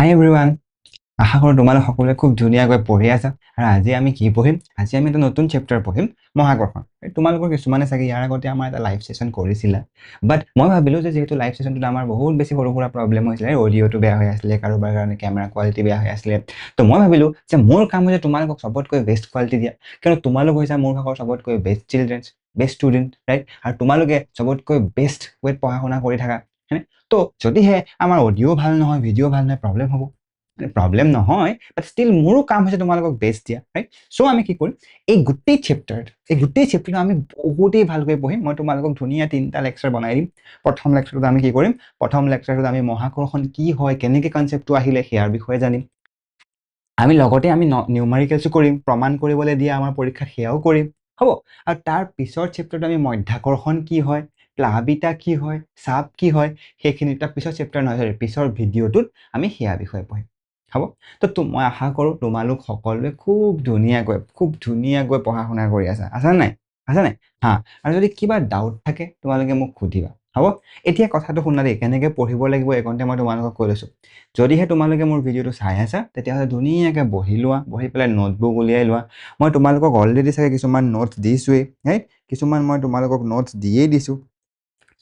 হাই everyone, আশা কৰোঁ তোমালোক সকলোৱে খুব ধুনীয়াকৈ পঢ়ি আছা। আৰু আজি আমি কি পঢ়িম? আজি আমি এটা নতুন চেপ্টাৰ পঢ়িম, মহাকৰ্ষণ। তোমালোকৰ কিছুমানে চাগে ইয়াৰ আগতে আমাৰ এটা লাইভ ছেশ্যন কৰিছিলা, বাট মই ভাবিলোঁ যে যিহেতু লাইভ ছেশ্যনটোত আমাৰ বহুত বেছি সৰু সুৰা প্ৰব্লেম হৈছিলে, অডিঅ'টো বেয়া হৈ আছিলে, কাৰোবাৰ কাৰণে কেমেৰা কোৱালিটি বেয়া হৈ আছিলে, তো মই ভাবিলোঁ যে মোৰ কাম হৈছে তোমালোকক চবতকৈ বেষ্ট কোৱালিটি দিয়া, কিয়নো তোমালোক হৈছে মোৰ ভাগৰ চবতকৈ best children's, best student, right? আৰু তোমালোকে চবতকৈ বেষ্ট ৱেত পঢ়া শুনা কৰি থাকা, হয়নে? তো যদিহে আমাৰ অডিঅ' ভাল নহয়, ভিডিঅ' ভাল নহয়, প্ৰব্লেম হ'ব। প্ৰব্লেম নহয়, বাট ষ্টিল মোৰো কাম হৈছে তোমালোকক বেষ্ট দিয়া, ৰাইট? চ' আমি কি কৰিম, এই গোটেই চেপ্টাৰটো আমি বহুতেই ভালকৈ পঢ়িম। মই তোমালোকক ধুনীয়া 3টা লেকচাৰ বনাই দিম। প্ৰথম লেকচাৰটোত আমি কি কৰিম, প্ৰথম লেকচাৰটোত আমি মহাকৰ্ষণ কি হয়, কেনেকৈ কনচেপ্টটো আহিলে সেয়াৰ বিষয়ে জানিম। আমি লগতে নিউমাৰিকেলছো কৰিম, প্ৰমাণ কৰিবলৈ দিয়া আমাৰ পৰীক্ষাত সেয়াও কৰিম, হ'ব? আৰু তাৰ পিছৰ চেপ্টাৰটো আমি মধ্যাকৰ্ষণ কি হয়, প্লাবিতা কি হয়, চাপ কি হয়, সেইখিনি তাৰ পিছৰ চেপ্টাৰ নহয়, সৰি পিছৰ ভিডিঅ'টোত আমি সেয়া বিষয়ে পঢ়িম, হ'ব? তো মই আশা কৰোঁ তোমালোক সকলোৱে খুব ধুনীয়াকৈ পঢ়া শুনা কৰি আছা নাই? হা? আৰু যদি কিবা ডাউট থাকে তোমালোকে মোক সুধিবা, হ'ব? এতিয়া কথাটো শুনা দেই, কেনেকৈ পঢ়িব লাগিব এইকণতে মই তোমালোকক কৈ লৈছোঁ। যদিহে তোমালোকে মোৰ ভিডিঅ'টো চাই আছা তেতিয়াহ'লে ধুনীয়াকৈ বহি লোৱা, বহি পেলাই নোটবুক উলিয়াই লোৱা। মই তোমালোকক অলৰেডি চাগে কিছুমান নোটছ দিছোঁৱেই, ৰাইট? কিছুমান মই তোমালোকক নোটছ দিয়েই দিছোঁ,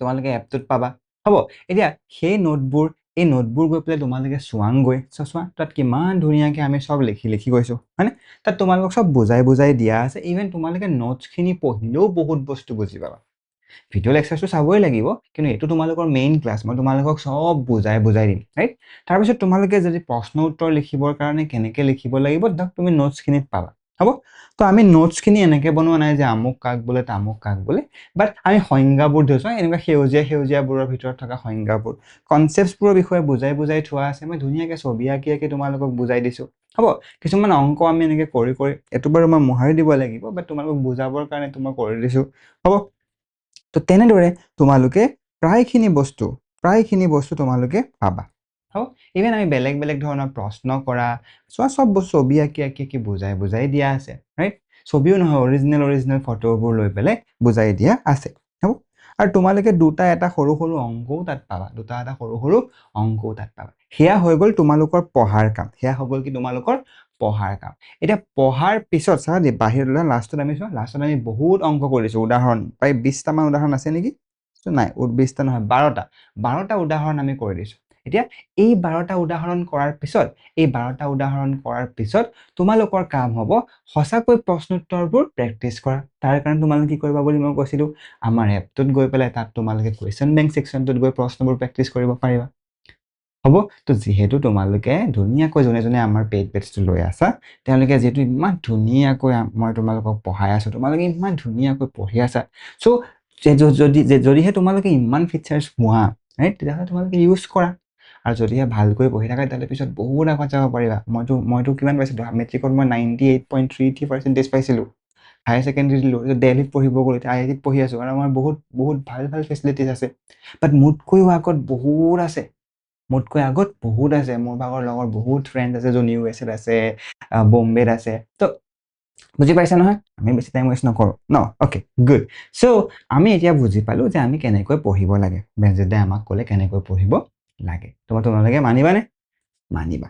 তোমালোকে এপটোত পাবা, হ'ব? এতিয়া সেই এই নোটবোৰ গৈ পেলাই তোমালোকে চোৱাংগৈ, চোৱা তাত কিমান ধুনীয়াকৈ আমি চব লিখি গৈছোঁ, হয়নে? তাত তোমালোকক চব বুজাই দিয়া আছে। ইভেন তোমালোকে নোটছখিনি পঢ়িলেও বহুত বস্তু বুজি পাবা। ভিডিঅ' লেকচাৰটো চাবই লাগিব, কিন্তু এইটো তোমালোকৰ মেইন ক্লাছ, মই তোমালোকক চব বুজাই দিম, ৰাইট? তাৰপিছত তোমালোকে যদি প্ৰশ্ন উত্তৰ লিখিবৰ কাৰণে কেনেকৈ লিখিব লাগিব তাক তুমি নোটছখিনিত পাবা, হ'ব? তো আমি নোটছখিনি এনেকৈ বনোৱা নাই যে আমুক কাক বোলে তামুক কাক বোলে, বাট আমি সংজ্ঞাবোৰ ধৰিছোঁ, এনেকুৱা সেউজীয়াবোৰৰ ভিতৰত থকা সংজ্ঞাবোৰ, কনচেপ্টছবোৰৰ বিষয়ে বুজাই থোৱা আছে। মই ধুনীয়াকৈ ছবি আঁকি তোমালোকক বুজাই দিছোঁ, হ'ব? কিছুমান অংক আমি এনেকৈ কৰি এইটো বাৰু মই মোহাৰি দিব লাগিব, বাট তোমালোকক বুজাবৰ কাৰণে মই কৰি দিছোঁ, হ'ব? তো তেনেদৰে তোমালোকে প্ৰায়খিনি বস্তু তোমালোকে পাবা, হ'ব? ইভেন আমি বেলেগ ধৰণৰ প্ৰশ্ন কৰা, চোৱা চব বস্তু ছবি আঁকি বুজাই দিয়া আছে, ৰাইট? ছবিও নহয়, অৰিজিনেল ফটোবোৰ লৈ পেলাই বুজাই দিয়া আছে, হ'ব? আৰু তোমালোকে এটা সৰু অংকও তাত পাবা, সেয়া হৈ গ'ল তোমালোকৰ পঢ়াৰ কাম, এতিয়া পঢ়াৰ পিছত চাবা দেই, বাহিৰলৈ লাষ্টত আমি বহুত অংক কৰিছোঁ, উদাহৰণ প্ৰায় 20টামান উদাহৰণ আছে নেকি? নাই, 20টা নহয়, 12টা উদাহৰণ আমি কৰি দিছোঁ। এতিয়া এই 12টা উদাহৰণ কৰাৰ পিছত তোমালোকৰ কাম হ'ব সঁচাকৈ প্ৰশ্ন উত্তৰবোৰ প্ৰেক্টিচ কৰা। তাৰ কাৰণে তোমালোকে কি কৰিবা বুলি মই কৈছিলোঁ, আমাৰ এপটোত গৈ পেলাই তাত তোমালোকে কুৱেশ্যন বেংক ছেকশ্যনটোত গৈ প্ৰশ্নবোৰ প্ৰেক্টিচ কৰিব পাৰিবা, হ'ব? তো যিহেতু তোমালোকে ধুনীয়াকৈ যোনে আমাৰ পেইড বেটছটো লৈ আছা, তেওঁলোকে যিহেতু ইমান ধুনীয়াকৈ মই তোমালোকক পঢ়াই আছোঁ, তোমালোকে ইমান ধুনীয়াকৈ পঢ়ি আছা, চ' যদিহে তোমালোকে ইমান ফিচাৰ্ছ পোৱা, ৰাইট, তেতিয়াহ'লে তোমালোকে ইউজ কৰা। আৰু যদিহে ভালকৈ পঢ়ি থাকা তেতিয়াহ'লে পিছত বহুত আগত যাব পাৰিবা। মইতো কিমান পাইছিলোঁ, মেট্ৰিকত মই 98.33% পাইছিলোঁ। হায়াৰ ছেকেণ্ডেৰী দিলোঁ, দিল্লীত পঢ়িব গ'লোঁ, এতিয়া IIT পঢ়ি আছোঁ, আৰু আমাৰ বহুত ভাল ফেচিলিটিছ আছে, বাট মোতকৈও আগত বহুত আছে। মোৰ ভাগৰ লগৰ বহুত ফ্ৰেণ্ড আছে যোন USA আছে, বম্বেত আছে। তো বুজি পাইছা নহয়? আমি বেছি টাইম ৱেষ্ট নকৰোঁ ন? Okay, good. চ' আমি এতিয়া বুজি পালোঁ যে আমি কেনেকৈ পঢ়িব লাগে, বেনজিতে আমাক ক'লে কেনেকৈ পঢ়িব লাগে। তোমালোকে মানিবানে? মানিবা।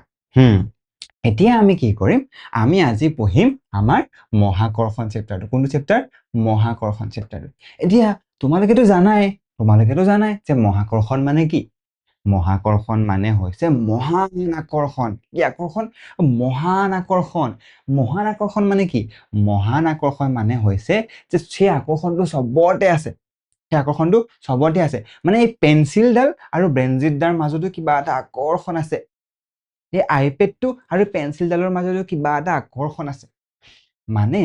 এতিয়া আমি কি কৰিম, আমি আজি পঢ়িম আমাৰ মহাকৰ্ষণ চেপ্টাৰটো। কোনটো চেপ্টাৰ? মহাকৰ্ষণ চেপ্টাৰটো। এতিয়া তোমালোকেতো জানাই যে মহাকৰ্ষণ মানে কি? মহাকৰ্ষণ মানে হৈছে মহান আকৰ্ষণ। কি আকৰ্ষণ? মহান আকৰ্ষণ। মহান আকৰ্ষণ মানে কি? মহান আকৰ্ষণ মানে হৈছে যে সেই আকৰ্ষণটো চবতে আছে, মানে এই পেঞ্চিলডাল আৰু ব্ৰেনজিটডাৰ মাজতো কিবা এটা আকৰ্ষণ আছে, এই আইপেডটো আৰু পেঞ্চিলডালৰ মাজতো কিবা এটা আকৰ্ষণ আছে। মানে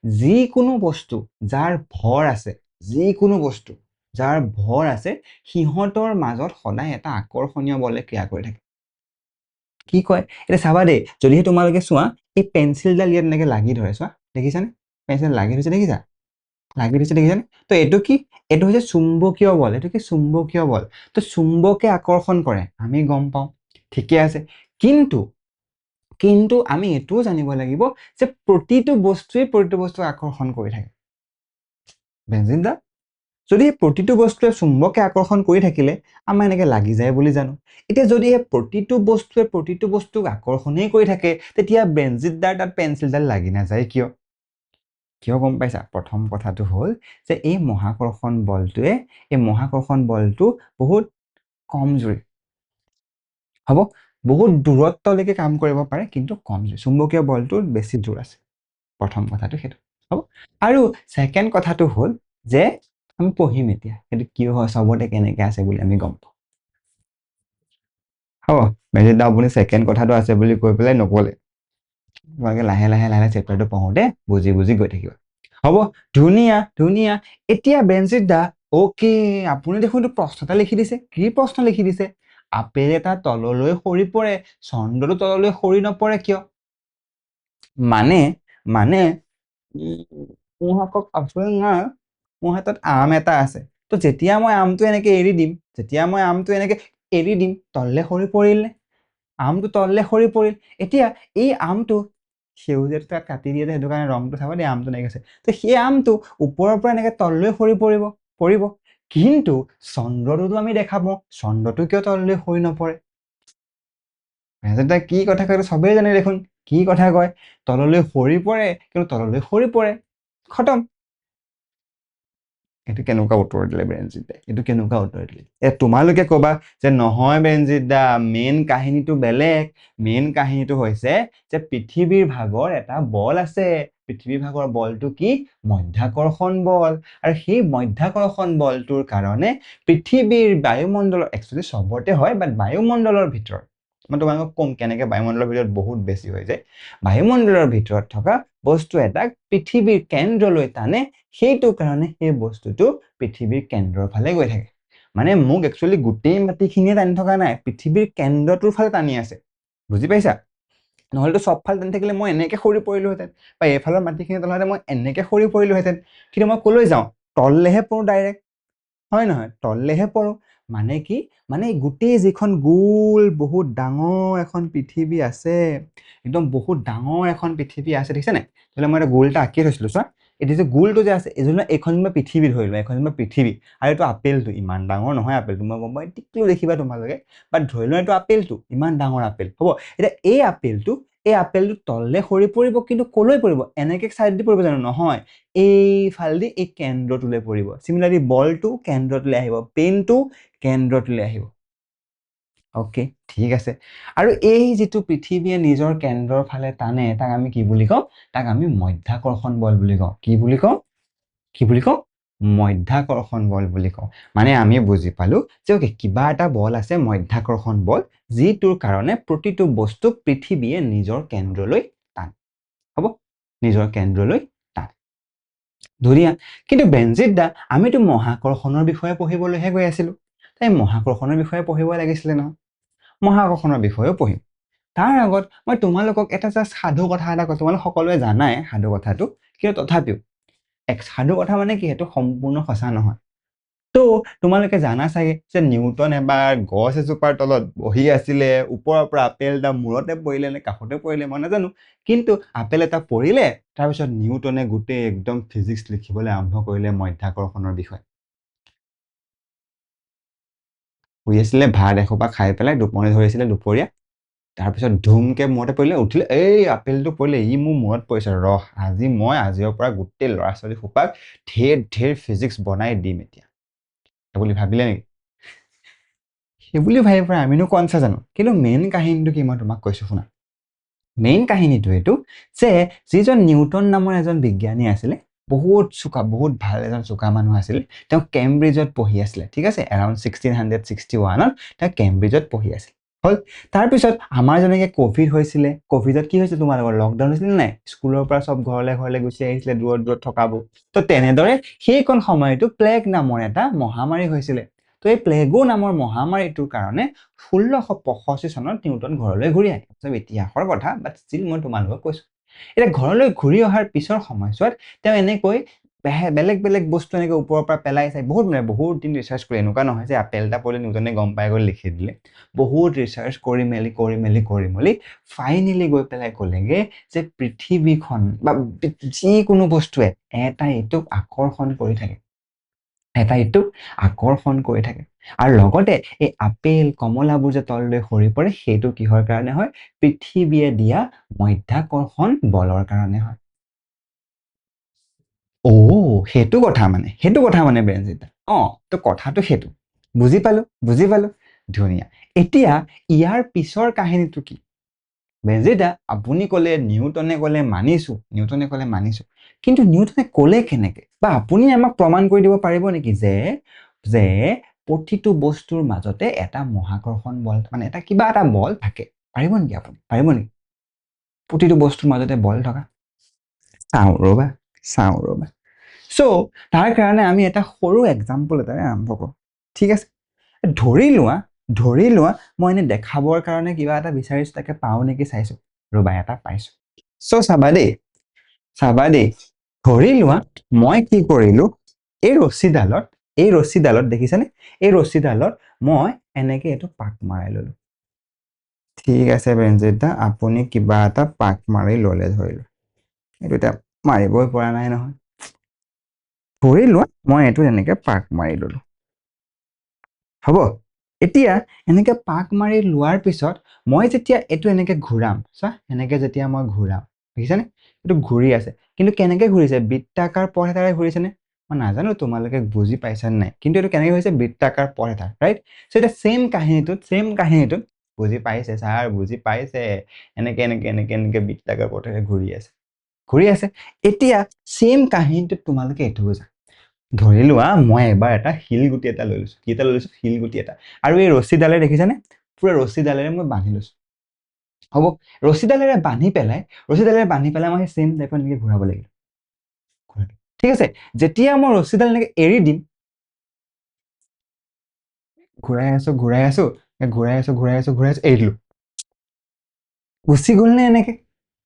যিকোনো বস্তু যাৰ ভৰ আছে, সিহঁতৰ মাজত সদায় এটা আকৰ্ষণীয় বলে ক্ৰিয়া কৰি থাকে। কি কয়? এতিয়া চাবা দেই, যদিহে তোমালোকে চোৱা, এই পেঞ্চিলডাল ইয়াত এনেকৈ লাগি ধৰে, চোৱা, দেখিছানে? পেঞ্চিল লাগি ধৰিছে, দেখিছানে? তো এইটো কি? এইটো হৈছে চুম্বকীয় বল। তো চুম্বকে আকৰ্ষণ কৰে, আমি গম পাওঁ, ঠিকে আছে। কিন্তু আমি এইটোও জানিব লাগিব যে প্ৰতিটো বস্তুৱে প্ৰতিটো বস্তুক আকৰ্ষণ কৰি থাকে। বেনজিনদা, যদি এই প্ৰতিটো বস্তুৱে চুম্বকে আকৰ্ষণ কৰি থাকিলে আমাৰ এনেকৈ লাগি যায় বুলি জানো। এতিয়া যদি এই প্ৰতিটো বস্তুৱে প্ৰতিটো বস্তুক আকৰ্ষণেই কৰি থাকে, তেতিয়া বেঞ্জিতদাৰ তাত পেঞ্চিলডাল লাগি নাযায় কিয়? কিয় গম পাইছা? প্ৰথম কথাটো হ'ল যে এই মহাকৰ্ষণ বলটো বহুত কমজোৰি হ'ব, বহুত দূৰত্বলৈকে কাম কৰিব পাৰে, কিন্তু কমজোৰি। চুম্বকীয় বলটোৰ বেছি জোৰ আছে। প্ৰথম কথাটো সেইটো হ'ব। আৰু ছেকেণ্ড কথাটো হ'ল যে আমি পঢ়িম এতিয়া সেইটো কিয় হয়, চবতে কেনেকৈ আছে বুলি আমি গম পাওঁ। হ'ব, বেঞ্জিত দা আপুনি ছেকেণ্ড কথাটো আছে বুলি কৈ পেলাই নক'লে। তোমালোকে লাহে লাহে লাহে চেপ্টাৰটো পঢ়োঁতে বুজি বুজি গৈ থাকিবা। হ'ব, ধুনীয়া ধুনীয়া। এতিয়া বেঞ্জিত দা, অ'কে, আপুনি দেখোন এইটো প্ৰশ্ন এটা লিখি দিছে। কি প্ৰশ্ন লিখি দিছে? আপেল এটা তললৈ সৰি পৰে, চন্দ্ৰটো তললৈ সৰি নপৰে কিয়? মানে মানে মোৰ হাতত আপেল নাই, মোৰ হাতত আম এটা আছে। তো যেতিয়া মই আমটো এনেকৈ এৰি দিম, তললৈ সৰি পৰিল নে? আমটো তললৈ সৰি পৰিল। এতিয়া এই আমটো সেউজীয়াটো তাত কাটি দিয়ে যে, সেইটো কাৰণে ৰংটো চাব দেই, আমটো এনেকৈ আছে। তো সেই আমটো ওপৰৰ পৰা এনেকৈ তললৈ সৰি পৰিব। কিন্তু চন্দ্ৰটোতো আমি দেখা পাওঁ, চন্দ্ৰটো কিয় তললৈ সৰি নপৰে? বেঞ্জিত কি কথা কয় চবেই জানে দেখোন। কি কথা কয়? তললৈ সৰি পৰে, কিন্তু তললৈ সৰি পৰে। খতম। এইটো কেনেকুৱা উত্তৰ দিলে বেঞ্জিত দাই? এইটো কেনেকুৱা উত্তৰ দিলে? তোমালোকে ক'বা যে নহয় বেঞ্জিত দা, মেইন কাহিনীটো বেলেগ। মেইন কাহিনীটো হৈছে যে পৃথিৱীৰ ভাগৰ এটা বল আছে। পৃথিৱীৰ ভাগৰ বলটো কি? মধ্যাকৰ্ষণ বল। আৰু সেই মধ্যাকৰ্ষণ বলটোৰ কাৰণে পৃথিৱীৰ বায়ুমণ্ডলৰ, একচুৱেলি চবতে হয়, বাট বায়ুমণ্ডলৰ ভিতৰত, মই তোমালোকক ক'ম কেনেকৈ বায়ুমণ্ডলৰ ভিতৰত বহুত বেছি হৈ যায়। বায়ুমণ্ডলৰ ভিতৰত থকা বস্তু এটাক পৃথিৱীৰ কেন্দ্ৰলৈ টানে, সেইটো কাৰণে সেই বস্তুটো পৃথিৱীৰ কেন্দ্ৰৰ ফালে গৈ থাকে। মানে মোক একচুৱেলি গোটেই মাটিখিনিয়ে টানি থকা নাই, পৃথিৱীৰ কেন্দ্ৰটোৰ ফালে টানি আছে। বুজি পাইছা? নহ'লেতো চব ফালে টানি থাকিলে মই এনেকৈ সৰি পৰিলোহেঁতেন, বা এইফালৰ মাটিখিনি তলতে মই এনেকৈ সৰি পৰিলোহেঁতেন। কিন্তু মই ক'লৈ যাওঁ? তললৈহে পৰোঁ ডাইৰেক্ট, হয় নহয়? তললৈহে পৰোঁ। মানে কি? মানে গোটেই যিখন গোল বহুত ডাঙৰ এখন পৃথিৱী আছে, একদম বহুত ডাঙৰ এখন পৃথিৱী আছে, দেখিছে নাই? তেতিয়াহ'লে মই এটা গোল এটা আঁকি থৈছিলোঁ, চোৱা। এতিয়া যে গোলটো যে আছে, এইখন যেনিবা পৃথিৱী ধৰি লোৱা, এইখন যেনিবা পৃথিৱী, আৰু এইটো আপেলটো, ইমান ডাঙৰ নহয় আপেলটো, মই গম পাওঁ, টিকলো দেখিবা তোমালোকে, বাট ধৰি লোৱা এইটো আপেলটো, ইমান ডাঙৰ আপেল হ'ব। এতিয়া এই আপেলটো তললৈ সৰি পৰিব, কিন্তু ক'লৈ পৰিব? এনেকৈ চাইড দি পৰিব জানো? নহয়, এইফালেদি এই কেন্দ্ৰটোলৈ পৰিব। চিমিলাৰলি বলটো কেন্দ্ৰটোলৈ আহিব, পেনটো কেন্দ্ৰটোলৈ আহিব। অ'কে, ঠিক আছে। আৰু এই যিটো পৃথিৱীয়ে নিজৰ কেন্দ্ৰৰ ফালে টানে, তাক আমি কি বুলি কওঁ? তাক আমি মধ্যাকৰ্ষণ বল বুলি কওঁ। কি বুলি কওঁ? মধ্যাকৰ্ষণ বল বুলি কওঁ। মানে আমি বুজি পালো যে অ'কে, কিবা এটা বল আছে, মধ্যাকৰ্ষণ বল, যিটোৰ কাৰণে প্ৰতিটো বস্তুক পৃথিৱীয়ে নিজৰ কেন্দ্ৰলৈ টানে। হ'ব, নিজৰ কেন্দ্ৰলৈ টানে। ধুনীয়া। কিন্তু বেঞ্জিত দা, আমিতো মহাকৰ্ষণৰ বিষয়ে পঢ়িবলৈহে গৈ আছিলো। তাই মহাকৰ্ষণৰ বিষয়ে পঢ়িব লাগিছিলে নহয়। মহাকৰ্ষণৰ বিষয়েও পঢ়িম। তাৰ আগত মই তোমালোকক এটা জাষ্ট সাধু কথা এটা কওঁ। তোমালোক সকলোৱে জানাই সাধু কথাটো, কিন্তু তথাপিও সাধু কথা মানে কি, সেইটো সম্পূৰ্ণ সঁচা নহয়। তো তোমালোকে জানা চাগে যে নিউটন এবাৰ গছ এজোপাৰ তলত বহি আছিলে, ওপৰৰ পৰা আপেল এটা মূৰতে পৰিলে নে কাষতে পৰিলে মই নাজানো, কিন্তু আপেল এটা পৰিলে, তাৰপিছত নিউটনে গোটেই একদম ফিজিক্স লিখিবলৈ আৰম্ভ কৰিলে মধ্যাকৰ্ষণৰ বিষয়ে। শুই আছিলে, ভাত এসোপা খাই পেলাই টোপনি ধৰিছিলে দুপৰীয়া, তাৰপিছত ধুমকে মূৰতে পৰিলে, উঠিলে, এই আপেলটো পৰিলে, ই মোৰ মূৰত পৰিছে, আজিৰ পৰা গোটেই ল'ৰা ছোৱালী সোপাক ঢেৰ ফিজিক্স বনাই দিম এতিয়া, বুলি ভাবিলে নেকি? সেইবুলি ভাবিব পাৰে, আমিনো কনচা জানো। কিন্তু মেইন কাহিনীটো কি মই তোমাক কৈছো শুনা। মেইন কাহিনীটো এইটো যে যিজন নিউটন নামৰ এজন বিজ্ঞানী আছিলে, বহুত চোকা, বহুত ভাল এজন চোকা মানুহ আছিলে। তেওঁ কেম্ব্ৰিজত পঢ়ি আছিলে, ঠিক আছে? এৰাউণ্ড 1661ত তেওঁ কেম্ব্ৰিজত পঢ়ি আছিল। হ'ল, তাৰপিছত আমাৰ যেনেকৈ ক'ভিড হৈছিলে, ক'ভিডত কি হৈছিলে তোমালোকৰ? লকডাউন হৈছিলে নাই? স্কুলৰ পৰা চব ঘৰলৈ গুচি আহিছিলে, দূৰত থকাবোৰ। তো তেনেদৰে সেইকণ সময়তো প্লেগ নামৰ এটা মহামাৰী হৈছিলে। তো এই প্লেগো নামৰ মহামাৰীটোৰ কাৰণে 1665 চনত নিউটন ঘৰলৈ ঘূৰি আহে। চব ইতিহাসৰ কথা, বাট ষ্টিল মই তোমালোকক কৈছো। এতিয়া ঘৰলৈ ঘূৰি অহাৰ পিছৰ সময়ছোৱাত তেওঁ এনেকৈ বেলেগ বেলেগ বস্তু এনেকৈ ওপৰৰ পৰা পেলাই চাই বহুত দিন ৰিচাৰ্চ কৰি, এনেকুৱা নহয় যে আপেল এটা পৰিলে নিউটনে গম পাই গৈ লিখি দিলে। বহুত ৰিচাৰ্চ কৰি মেলি ফাইনেলি গৈ পেলাই ক'লেগে যে পৃথিৱীখন বা যিকোনো বস্তুৱে এটা এইটোক আকৰ্ষণ কৰি থাকে। এটা ইটোক আকৰ্ষণ কৰি থাকে আৰু লগতে এই আপেল কমলাবোৰ যে তললৈ সৰি পৰে সেইটো কিহৰ কাৰণে হয় পৃথিৱীয়ে দিয়া মধ্যাকৰ্ষণ বলৰ কাৰণে হয় সেইটো কথা মানে বেনজিতা তো কথাটো সেইটো বুজি পালো ধুনীয়া এতিয়া ইয়াৰ পিছৰ কাহিনীটো কি বেনজিতা আপুনি ক'লে নিউটনে ক'লে মানিছো কিন্তু নিউটনে ক'লে কেনেকে বা আপুনি আমাক প্ৰমাণ কৰি দিব পাৰিব নেকি যে প্ৰতিটো বস্তুৰ মাজতে এটা মহাকৰ্ষণ বল মানে এটা কিবা এটা বল থাকে পাৰিব নেকি আপুনি পাৰিব নেকি প্ৰতিটো বস্তুৰ মাজতে বল থকা চাওঁ ৰবা চ' তাৰ কাৰণে আমি এটা সৰু এক্সাম্পল এটাৰে আৰম্ভ কৰোঁ ঠিক আছে ধৰি লোৱা মই এনে দেখাবৰ কাৰণে কিবা এটা বিচাৰিছো তাকে পাওঁ নেকি চাইছো ৰবা এটা পাইছো চ' চাবা দেই ধৰি লোৱা মই কি কৰিলো এই ৰছীডালত দেখিছানে এই ৰছীডালত মই এনেকে এইটো পাক মাৰাই ললো ঠিক আছে বেনজিতা আপুনি কিবা এটা পাক মাৰি ললে ধৰিলো এইটো এতিয়া মাৰিবই পৰা নাই নহয় ধৰি লোৱা মই এইটো এনেকে পাক মাৰি ললো হ'ব এতিয়া এনেকে পাক মাৰি লোৱাৰ পিছত মই যেতিয়া এইটো এনেকে ঘূৰাম চা এনেকে যেতিয়া মই ঘূৰাম দেখিছানে এইটো ঘূৰি আছে কিন্তু কেনেকে ঘূৰিছে বৃত্তাকাৰ পথ এটাৰে ঘূৰিছেনে মই নাজানো তোমালোকে বুজি পাইছা নাই কিন্তু এইটো কেনেকে হৈছে বৃত্তাকাৰ পথ এটা ৰাইট চ' এতিয়া ছেম কাহিনীটোত বুজি পাইছে ছাৰ বুজি পাইছে এনেকে বৃত্তাকাৰ পথেৰে ঘূৰি আছে এতিয়া ছেম কাহিনীটোত তোমালোকে এইটো বুজা ধৰি লোৱা মই এবাৰ এটা শিলগুটি এটা লৈ লৈছো কি এটা লৈ লৈছো শিলগুটি এটা আৰু এই ৰছীডালে দেখিছানে পুৰা ৰছীডালেৰে মই বান্ধি লৈছো হ'ব ৰছীডালেৰে বান্ধি পেলাই মই ছেম টাইপত এনেকে ঘূৰাব লাগিব ঠিক আছে যেতিয়া মই ৰছীডাল এনেকে এৰি দিম ঘূৰাই আছো এৰি দিলো গুচি গ'ল নে এনেকে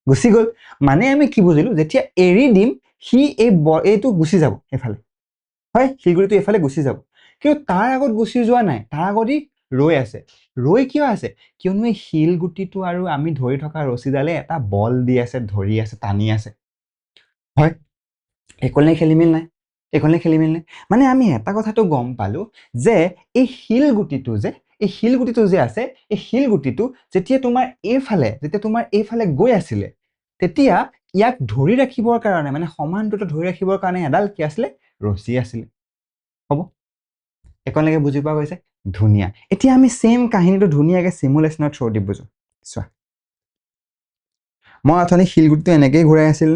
গুচি গ'ল মানে আমি কি বুজিলো যেতিয়া এৰি দিম সি এইটো গুচি যাব এইফালে হয় শিলগুটিটো এইফালে গুচি যাব কিন্তু তাৰ আগত গুচি যোৱা নাই তাৰ আগত ই ৰৈ কিয় আছে কিয়নো এই শিলগুটিটো আৰু আমি ধৰি থকা ৰছীডালে এটা বল দি আছে ধৰি আছে টানি আছে হয় একলে খেলিমেলি নাই মানে আমি এটা কথাটো গম পালো যে এই শিলগুটিটো যে আছে এই শিলগুটিটো যেতিয়া তোমাৰ এইফালে গৈ আছিলে তেতিয়া ইয়াক ধৰি ৰাখিবৰ কাৰণে মানে সমান্তৰালকৈ ধৰি ৰাখিবৰ কাৰণে এডাল কি আছিলে ৰছী আছিলে হ'ব একলৈকে বুজি পোৱা গৈছে ধুনীয়া এতিয়া আমি ছেম কাহিনীটো ধুনীয়াকে চিমুলেশ্যনৰ থ্ৰু দি বুজো চোৱা মই অথনি শিলগুটিটো এনেকেই ঘূৰাই আছিল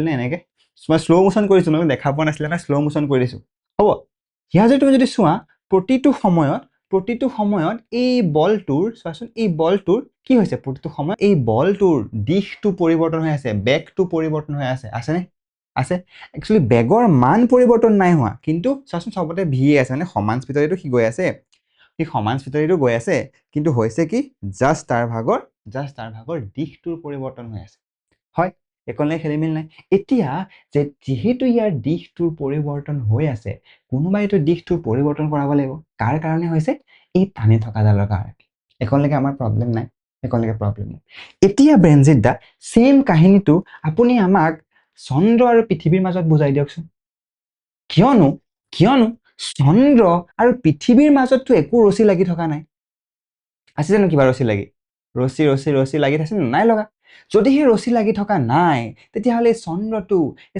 নে এনেকে মই শ্ল' মোশ্যন কৰিছো নহয় দেখা পোৱা নাছিলে না শ্ল' মোশ্যন কৰি দিছো হ'ব ইয়াৰ তুমি যদি চোৱা প্ৰতিটো সময়ত এই বলটোৰ চোৱাচোন এই বলটোৰ কি হৈছে প্ৰতিটো সময়ত এই বলটোৰ দিশটো পৰিৱৰ্তন হৈ আছে বেগটো পৰিৱৰ্তন হৈ আছেনে আছে একচুৱেলি বেগৰ মান পৰিৱৰ্তন নাই হোৱা কিন্তু চোৱাচোন চবতে ভিয়ে আছে মানে সমান স্পীডেটো সি গৈ আছে কিন্তু হৈছে কি জাষ্ট তাৰ ভাগৰ দিশটোৰ পৰিৱৰ্তন হৈ আছে হয় একলে খেলিমেলি নাই এতিয়া যিহেতু ইয়াৰ দিশটোৰ পৰিৱৰ্তন হৈ আছে কোনোবাই এইটো দিশটোৰ পৰিৱৰ্তন কৰাব লাগিব কাৰ কাৰণে হৈছে এই টানি থকা ডালৰ কাৰণে একলৈকে আমাৰ প্ৰব্লেম নাই এতিয়া বেনজিত দা ছেম কাহিনীটো আপুনি আমাক চন্দ্ৰ আৰু পৃথিৱীৰ মাজত বুজাই দিয়কচোন কিয়নো চন্দ্ৰ আৰু পৃথিৱীৰ মাজততো একো ৰছী লাগি থকা নাই আছে জানো কিবা ৰছী লাগি ৰছী লাগি আছে নাই লগা যদি সেই ৰছী লাগি থকা নাই তেতিয়াহ'লে এই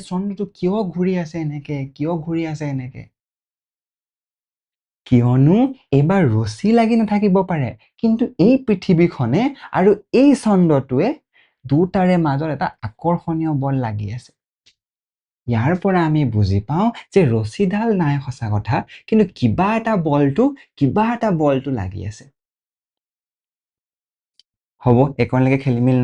চন্দ্ৰটো কিয় ঘূৰি আছে এনেকে কিয়নো এইবাৰ ৰছী লাগি নাথাকিব পাৰে কিন্তু এই পৃথিৱীখনে আৰু এই চন্দ্ৰটোৱে দুটাৰে মাজত এটা আকৰ্ষণীয় বল লাগি আছে ইয়াৰ পৰা আমি বুজি পাওঁ যে ৰছীডাল নাই সঁচা কথা কিন্তু কিবা এটা বলটো লাগি আছে হ'ব একলৈকে খেলিমেলি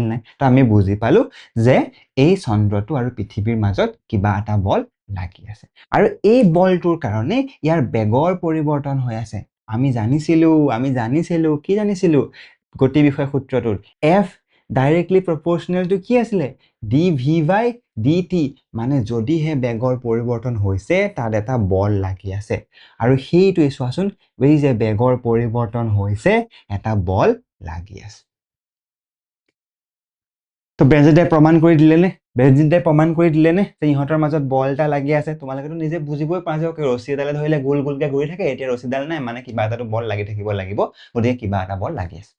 নাই তো আমি বুজি পালো যে এই চন্দ্ৰটো আৰু পৃথিৱীৰ মাজত কিবা এটা বল লাগি আছে আৰু এই বলটোৰ কাৰণে ইয়াৰ বেগৰ পৰিৱৰ্তন হৈ আছে আমি জানিছিলো কি জানিছিলো গতি বিষয় সূত্ৰটোৰ F ডাইৰেক্টলি প্ৰপৰ্চনেল টু কি আছিলে dv/dt মানে যদিহে বেগৰ পৰিৱৰ্তন হৈছে তাত এটা বল লাগি আছে আৰু সেইটোৱে চোৱাচোন এই যে বেগৰ পৰিৱৰ্তন হৈছে এটা বল লাগি আছে তো বেনজিতে প্ৰমাণ কৰি দিলে নে বেনজিদাই প্ৰমাণ কৰি দিলে নে যে ইহঁতৰ মাজত বল এটা লাগি আছে? তোমালোকেতো নিজে বুজিবই পাৰা যে ৰছী এডালে ধৰিলে গোল গোলকে ঘূৰি থাকে, এতিয়া ৰছীডাল নাই মানে কিবা এটাতো বল লাগি থাকিব লাগিব, গতিকে কিবা এটা বল লাগি আছে।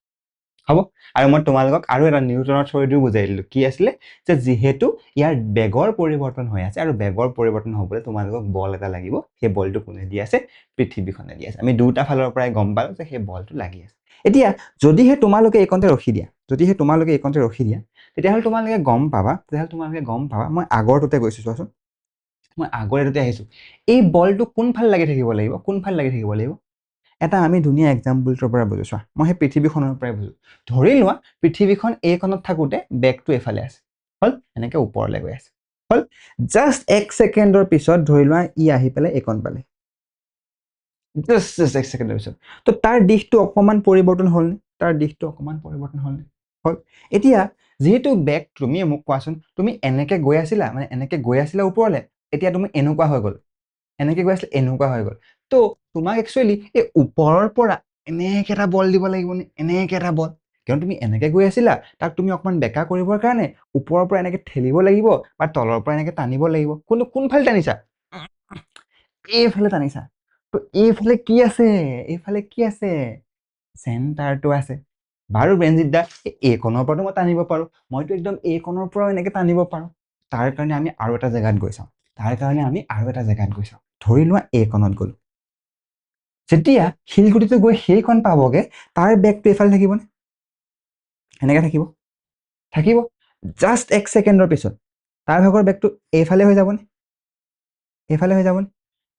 হ'ব, আৰু মই তোমালোকক আৰু এটা নিউটনৰ থিয়ৰীটো বুজাই দিলো। কি আছিলে? যে যিহেতু ইয়াৰ বেগৰ পৰিৱৰ্তন হৈ আছে আৰু বেগৰ পৰিৱৰ্তন হ'বলৈ তোমালোকক বল এটা লাগিব, সেই বলটো কোনে দি আছে? পৃথিৱীখনে দি আছে। আমি দুটা ফালৰ পৰাই গম পালো যে সেই বলটো লাগি আছে। এতিয়া যদিহে তোমালোকে এইকণতে ৰখি দিয়া, তেতিয়াহ'লে তোমালোকে গম পাবা, মই আগৰটোতে গৈছো, চোৱাচোন, মই আগৰ এইটোতে আহিছো। এই বলটো কোনফালে লাগি থাকিব লাগিব? এটা আমি ধুনীয়া এক্সাম্পলটোৰ পৰা বুজো। চোৱা, মই সেই পৃথিৱীখনৰ পৰাই বুজো। ধৰি লোৱা পৃথিৱীখন এইকণত থাকোঁতে বেগটো এইফালে আছে, হ'ল, এনেকে ওপৰলৈ গৈ আছে, হ'ল। জাষ্ট 1 ছেকেণ্ডৰ পিছত ধৰি লোৱা ই আহি পেলাই এইকণ পালে, জাষ্ট 1 ছেকেণ্ডৰ পিছত। তো তাৰ দিশটো অকণমান পৰিৱৰ্তন হ'লনে? হ'ল। এতিয়া যিহেতু বেগ, তুমি মোক কোৱাচোন, তুমি এনেকে গৈ আছিলা, মানে এনেকে গৈ আছিলা ওপৰলে, এতিয়া তুমি এনেকুৱা হৈ গ'ল, এনেকে গৈ আছিলে, এনেকুৱা হৈ গ'ল। তো তোমাক একচুৱেলি এই ওপৰৰ পৰা এনেকে এটা বল দিব লাগিব নে? এনেকে এটা বল, কিয়নো তুমি এনেকে গৈ আছিলা, তাক তুমি অকণমান বেকা কৰিবৰ কাৰণে ওপৰৰ পৰা এনেকে ঠেলিব লাগিব বা তলৰ পৰা এনেকে টানিব লাগিব। কোনফালে টানিছা? এইফালে টানিছা। তো এইফালে কি আছে? চেণ্টাৰটো আছে। বাৰু বেনজিৎ দা, এইকণৰ পৰাতো মই টানিব পাৰো, মইতো একদম এইকণৰ পৰাও এনেকে টানিব পাৰো। তাৰ কাৰণে আমি আৰু এটা জেগাত গৈ চাওঁ। ধৰি লোৱা এইকণত গ'লো। যেতিয়া শিলগুটিটো গৈ সেইকণ পাবগে, তাৰ বেগটো এইফালে থাকিবনে? এনেকে থাকিব। জাষ্ট 1 ছেকেণ্ডৰ পিছত তাৰ ভাগৰ বেগটো এইফালে হৈ যাবনে?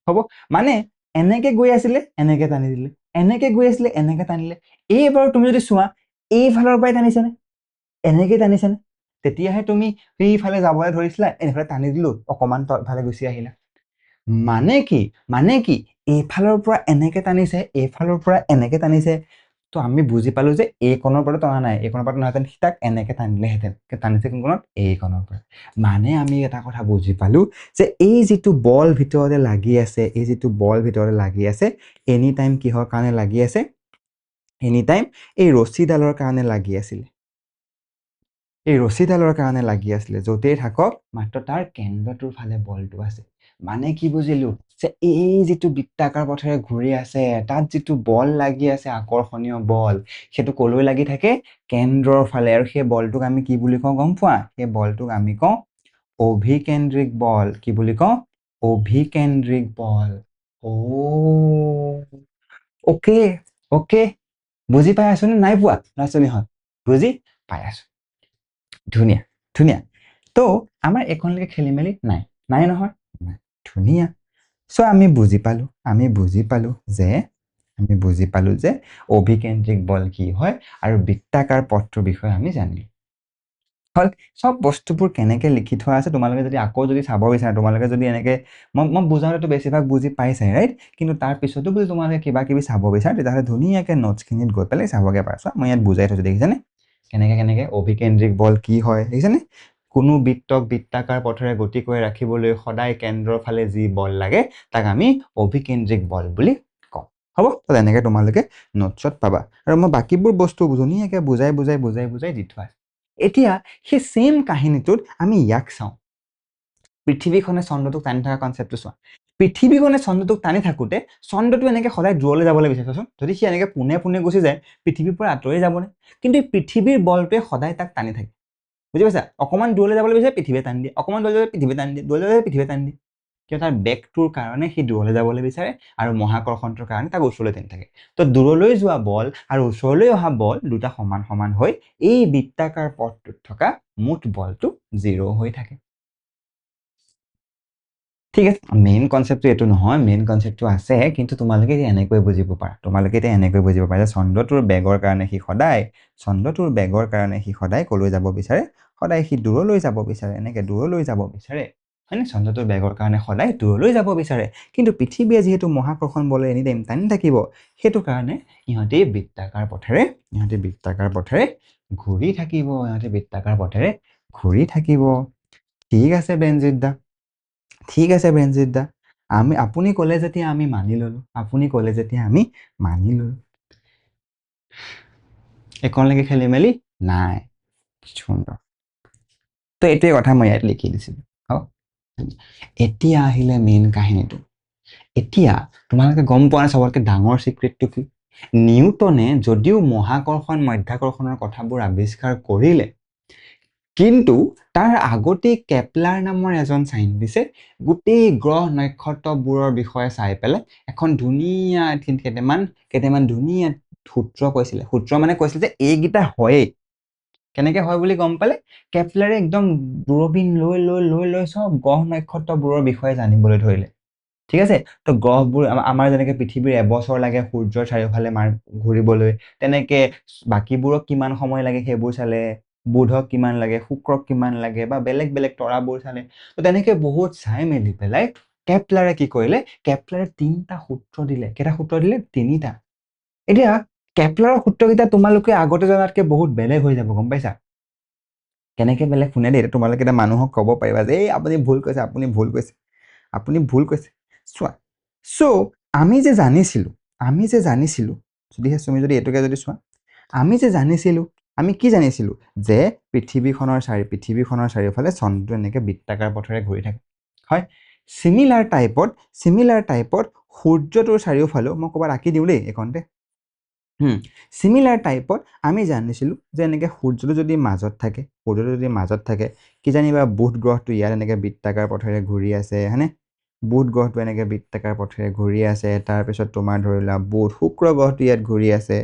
হ'ব, মানে এনেকে গৈ আছিলে, এনেকে টানি দিলে, এনেকে গৈ আছিলে, এনেকে টানিলে। এইবাৰ তুমি যদি চোৱা, এইফালৰ পৰাই টানিছেনে? এনেকে টানিছেনে? তেতিয়াহে তুমি সেইফালে যাবলৈ ধৰিছিলা, এইফালে টানি দিলো, অকণমান তলফালে গুচি আহিলা। মানে কি এইফালৰ পৰা এনেকে টানিছে, এইফালৰ পৰা এনেকে টানিছে। তো আমি বুজি পালো যে এইকণৰ পৰা টনা নাই, এইকণৰ পৰা টনাহেঁতেন তাক এনেকে টানিলেহেঁতেন। টানিছে কোনকণত? এইকণৰ পৰা। মানে আমি এটা কথা বুজি পালো যে এই যিটো বল ভিতৰতে লাগি আছে, এনি টাইম কিহৰ কাৰণে লাগি আছে? এনি টাইম এই ৰছীডালৰ কাৰণে লাগি আছিলে। য'তেই থাকক, মাত্ৰ তাৰ কেন্দ্ৰটোৰ ফালে বলটো আছে। মানে কি বুজিলো? যে এই যিটো বৃত্তাকাৰ পথেৰে ঘূৰি আছে, তাত যিটো বল লাগি আছে, আকৰ্ষণীয় বল, সেইটো কলৈ লাগি থাকে? কেন্দ্ৰৰ ফালে। আৰু সেই বলটোক আমি কি বুলি কওঁ গম পোৱা? সেই বলটোক আমি কওঁ অভিকেন্দ্ৰিক বল। কি বুলি কওঁ? অভিকেন্দ্ৰিক বল। অকে, বুজি পাই আছো নে নাই পোৱা ল'ৰা ছোৱালীহঁত? বুজি পাই আছো। ধুনীয়া। তো আমাৰ এইখনলৈকে খেলি মেলি নাই নহয়? নাই। ধুনীয়া। চ' আমি বুজি পালো যে অভিকেন্দ্ৰিক বল কি হয় আৰু বৃত্তাকাৰ পথটোৰ বিষয়ে আমি জানিলো। হ'ল। চব বস্তুবোৰ কেনেকে লিখি থোৱা আছে, তোমালোকে যদি আকৌ চাব বিচাৰা, তোমালোকে যদি এনেকে, মই বুজাওঁতেতো বেছিভাগ বুজি পাইছাই, ৰাইট? কিন্তু তাৰ পিছতো যদি তোমালোকে কিবা কিবি চাব বিচাৰা, তেতিয়াহ'লে ধুনীয়াকে নোটছখিনিত গৈ পেলাই চাবগে পাৰা। চোৱা, মই ইয়াত বুজাই থৈছো, দেখিছানে? কেনেকে অভিকেন্দ্ৰিক বল কি হয়, দেখিছানে? কোনো বৃত্তক বৃত্তাকাৰ পথেৰে গতি কৰি ৰাখিবলৈ সদায় কেন্দ্ৰৰ ফালে যি বল লাগে, তাক আমি অভিকেন্দ্ৰিক বল বুলি কওঁ। হ'ব? তেনেকে তোমালোকে নোটছত পাবা। আৰু মই বাকীবোৰ বস্তু ধুনীয়াকে বুজাই দি থোৱা আছে। এতিয়া সেই চেম কাহিনীটোত আমি ইয়াক চাওঁ। পৃথিৱীখনে চন্দ্ৰটোক টানি থকা কনচেপ্টটো চোৱা। পৃথিৱীখনে চন্দ্ৰটোক টানি থাকোঁতে চন্দ্ৰটো এনেকে সদায় দূৰলৈ যাবলৈ বিচাৰে। চোৱাচোন, যদি সি এনেকে পোনে গুচি যায়, পৃথিৱীৰ পৰা আঁতৰি যাবনে? কিন্তু এই পৃথিৱীৰ বলটোৱে সদায় তাক টানি থাকে। বুজি পাইছা? অকণমান দূৰলৈ যাবলৈ বিচাৰে, পৃথিৱীয়ে টানি দিয়ে। অকণমান দূৰলৈ যাবলৈ পৃথিৱীয়ে টানি দিয়ে, পৃথিৱীয়ে টানি দিয়ে। কিয়? তাৰ বেগটোৰ কাৰণে সি দূৰলৈ যাবলৈ বিচাৰে আৰু মহাকৰ্ষণটোৰ কাৰণে তাক ওচৰলৈ টানি থাকে। তো দূৰলৈ যোৱা বল আৰু ওচৰলৈ অহা বল দুটা সমান হৈ এই বৃত্তাকাৰ পথটোত থকা মুঠ বলটো 0 হৈ থাকে। ঠিক আছে, মেইন কনচেপ্টটো এইটো নহয়, মেইন কনচেপ্টটো আছে, কিন্তু তোমালোকে এতিয়া এনেকৈ বুজিব পাৰা যে চন্দ্ৰটোৰ বেগৰ কাৰণে সি সদায় কলৈ যাব বিচাৰে? সদায় সি দূৰলৈ যাব বিচাৰে, এনেকে দূৰলৈ যাব বিচাৰে। হয়নে? চন্দ্ৰটোৰ বেগৰ কাৰণে সদায় দূৰলৈ যাব বিচাৰে। কিন্তু পৃথিৱীয়ে যিহেতু মহাকৰ্ষণ বলে এনি টাইম টানি থাকিব, সেইটো কাৰণে ইহঁতে বৃত্তাকাৰ পথেৰে ঘূৰি থাকিব। ঠিক আছে বেনজিৎ দা। আপুনি ক'লে যেতিয়া আমি মানি ললো। এইকণলৈকে খেলি মেলি নাই? সুন্দৰ। তো এইটোৱে কথা মই ইয়াত লিখি দিছিলোঁ। হ'ব, এতিয়া আহিলে মেইন কাহিনীটো। এতিয়া তোমালোকে গম পোৱা নাই চবতকৈ ডাঙৰ চিক্ৰেটটো কি? নিউটনে যদিও মহাকৰ্ষণ মধ্যাকৰ্ষণৰ কথাবোৰ আৱিষ্কাৰ কৰিলে, কিন্তু তাৰ আগতেই কেপলাৰ নামৰ এজন চাইণ্টিষ্টে গোটেই গ্ৰহ নক্ষত্ৰবোৰৰ বিষয়ে চাই পেলাই এখন ধুনীয়া কেইটামান ধুনীয়া সূত্ৰ কৈছিলে। সূত্ৰ মানে কৈছিলে যে এইকেইটা হয়েই। কেনেকৈ হয় বুলি গম পালে? কেপলাৰে একদম দূৰবীন লৈ লৈ লৈ লৈ চব গ্ৰহ নক্ষত্ৰবোৰৰ বিষয়ে জানিবলৈ ধৰিলে। ঠিক আছে, তো গ্ৰহবোৰ আমাৰ যেনেকৈ পৃথিৱীৰ এবছৰ লাগে সূৰ্যৰ চাৰিওফালে ঘূৰিবলৈ, তেনেকৈ বাকীবোৰক কিমান সময় লাগে সেইবোৰ চালে, বুধক কিমান লাগে, শুক্ৰক কিমান লাগে, বা বেলেগ বেলেগ তৰাবোৰ চালে। তো তেনেকৈ বহুত চাই মেলি পেলাই কেপলাৰে কি কৰিলে? কেপলাৰে 3টা সূত্ৰ দিলে। কেইটা সূত্ৰ দিলে? 3টা। এতিয়া কেপলাৰৰ সূত্ৰকেইটা তোমালোকে আগতে জনাতকৈ বহুত বেলেগ হৈ যাব, গম পাইছা? কেনেকৈ বেলেগ শুনে দেই, তোমালোকে এতিয়া মানুহক ক'ব পাৰিবা যে এই আপুনি ভুল কৈছে, আপুনি ভুল কৈছে, আপুনি ভুল কৈছে। চোৱা, আমি যে জানিছিলোঁ, তুমি যদি এইটোকে যদি চোৱা, আমি যে জানিছিলোঁ, আমি কি জানিছিলোঁ? যে পৃথিৱীখনৰ চাৰিওফালে চন্দ্ৰটো এনেকৈ বৃত্তাকাৰ পথেৰে ঘূৰি থাকে, হয়? চিমিলাৰ টাইপত সূৰ্যটোৰ চাৰিওফালেও, মই ক'ৰবাত আঁকি দিওঁ দেই এইখনতে। চিমিলাৰ টাইপত আমি জানিছিলোঁ যে এনেকৈ সূৰ্যটো যদি মাজত থাকে, কিজানিবা বুধ গ্ৰহটো ইয়াত এনেকৈ বৃত্তাকাৰ পথেৰে ঘূৰি আছে, হয়নে? বুধ গ্ৰহটো এনেকৈ বৃত্তাকাৰ পথেৰে ঘূৰি আছে। তাৰপিছত তোমাৰ ধৰি লোৱা শুক্ৰ গ্ৰহটো ইয়াত ঘূৰি আছে,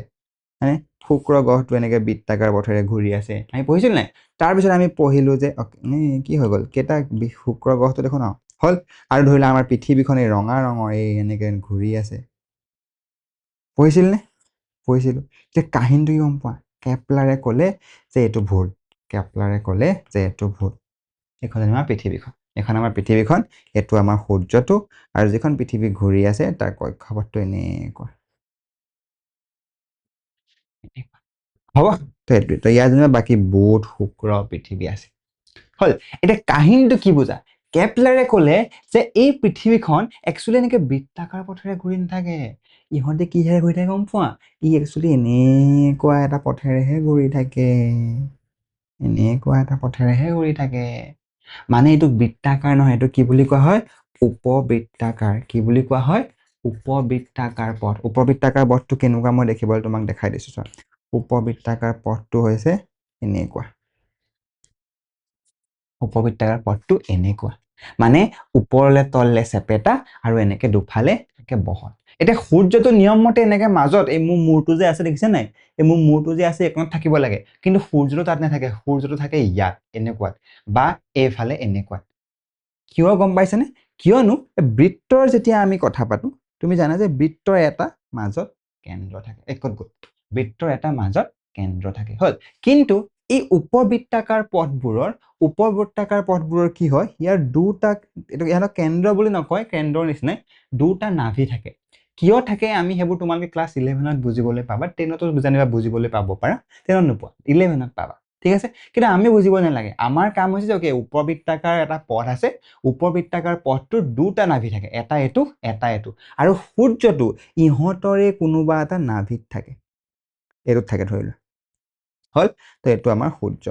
হয়নে? শুক্ৰ গ্ৰহটো এনেকৈ বৃত্তাকাৰ পথেৰে ঘূৰি আছে। আমি পঢ়িছিলোঁ নাই? তাৰপিছত আমি পঢ়িলোঁ যে কি হৈ গ'ল, কেইটা শুক্ৰ গ্ৰহটো দেখোন হ'ল। আৰু ধৰি লোৱা আমাৰ পৃথিৱীখন এই ৰঙা ৰঙৰ এনেকৈ ঘূৰি আছে। পঢ়িছিলোঁ। যে কাহিনীটো কি গম পোৱা? কেপলাৰে ক'লে যে এইটো ভুল। এইখন আমাৰ পৃথিৱীখন, এইটো আমাৰ সূৰ্যটো, আৰু যিখন পৃথিৱী ঘূৰি আছে তাৰ কক্ষপথটো এনেকুৱা। হ'ব, তো এইটোৱে। তো ইয়াৰ যেনিবা বাকী বুধ, শুক্ৰ, পৃথিৱী আছে। হ'ল। এতিয়া কাহিনীটো কি বুজা? কেপলাৰে ক'লে যে এই পৃথিৱীখন একচুৱেলি এনেকৈ বৃত্তাকাৰ পথেৰে ঘূৰি নাথাকে। ইহঁতে কিহেৰে ঘূৰি থাকে গম পোৱা? একচুৱেলি এনেকুৱা এটা পথেৰেহে ঘূৰি থাকে। মানে এইটো বৃত্তাকাৰ নহয়, এইটো কি বুলি কোৱা হয়? উপবৃত্তাকাৰ। কি বুলি কোৱা হয়? উপবৃত্তাকাৰ পথ। উপবৃত্তাকাৰ পথটো কেনেকুৱা মই দেখিবলৈ তোমাক দেখাই দিছোঁ চোৱা। উপবৃত্তাকাৰ পথটো হৈছে এনেকুৱা। উপবৃত্তাকাৰ পথটো এনেকুৱা, মানে ওপৰলে তললে চেপেটা আৰু এনেকে দুফালে বহল। এতিয়া সূৰ্যটো নিয়ম মতে এনেকে মাজত, এই মোৰ মূৰটো যে আছে দেখিছে নাই? এই মোৰ মূৰটো যে আছে এইকণত থাকিব লাগে, কিন্তু সূৰ্যটো তাত নাথাকে। সূৰ্যটো থাকে ইয়াত এনেকুৱাত, বা এইফালে এনেকুৱাত। কিয় গম পাইছানে? কিয়নো বৃত্তৰ যেতিয়া আমি কথা পাতো, তুমি জানা যে বৃত্তৰ এটা মাজত কেন্দ্ৰ থাকে। ক'ত গ'ল? বৃত্তৰ এটা মাজত কেন্দ্ৰ থাকে, হ'ল। কিন্তু এই উপবৃত্তাকাৰ পথবোৰৰ কি হয়? ইহঁতক কেন্দ্ৰ বুলি নকয়, কেন্দ্ৰৰ নিচিনাই দুটা নাভি থাকে। কিয় থাকে আমি সেইবোৰ তোমালোকে ক্লাছ 11ত বুজিবলৈ পাবা। 10তো জানিবা বুজিবলৈ পাব পাৰা, 10ত নোপোৱা, 11ত পাবা। ঠিক আছে, কিন্তু আমি বুজিব নালাগে। আমাৰ কাম হৈছে যে উপবৃত্তাকাৰ এটা পথ আছে, উপবৃত্তাকাৰ পথটোৰ দুটা নাভি থাকে, এটা এইটো, আৰু সূৰ্যটো ইহঁতৰে কোনোবা এটা নাভিত থাকে, এইটোত থাকে ধৰি লোৱা, হ'ল। তো এইটো আমাৰ সূৰ্য,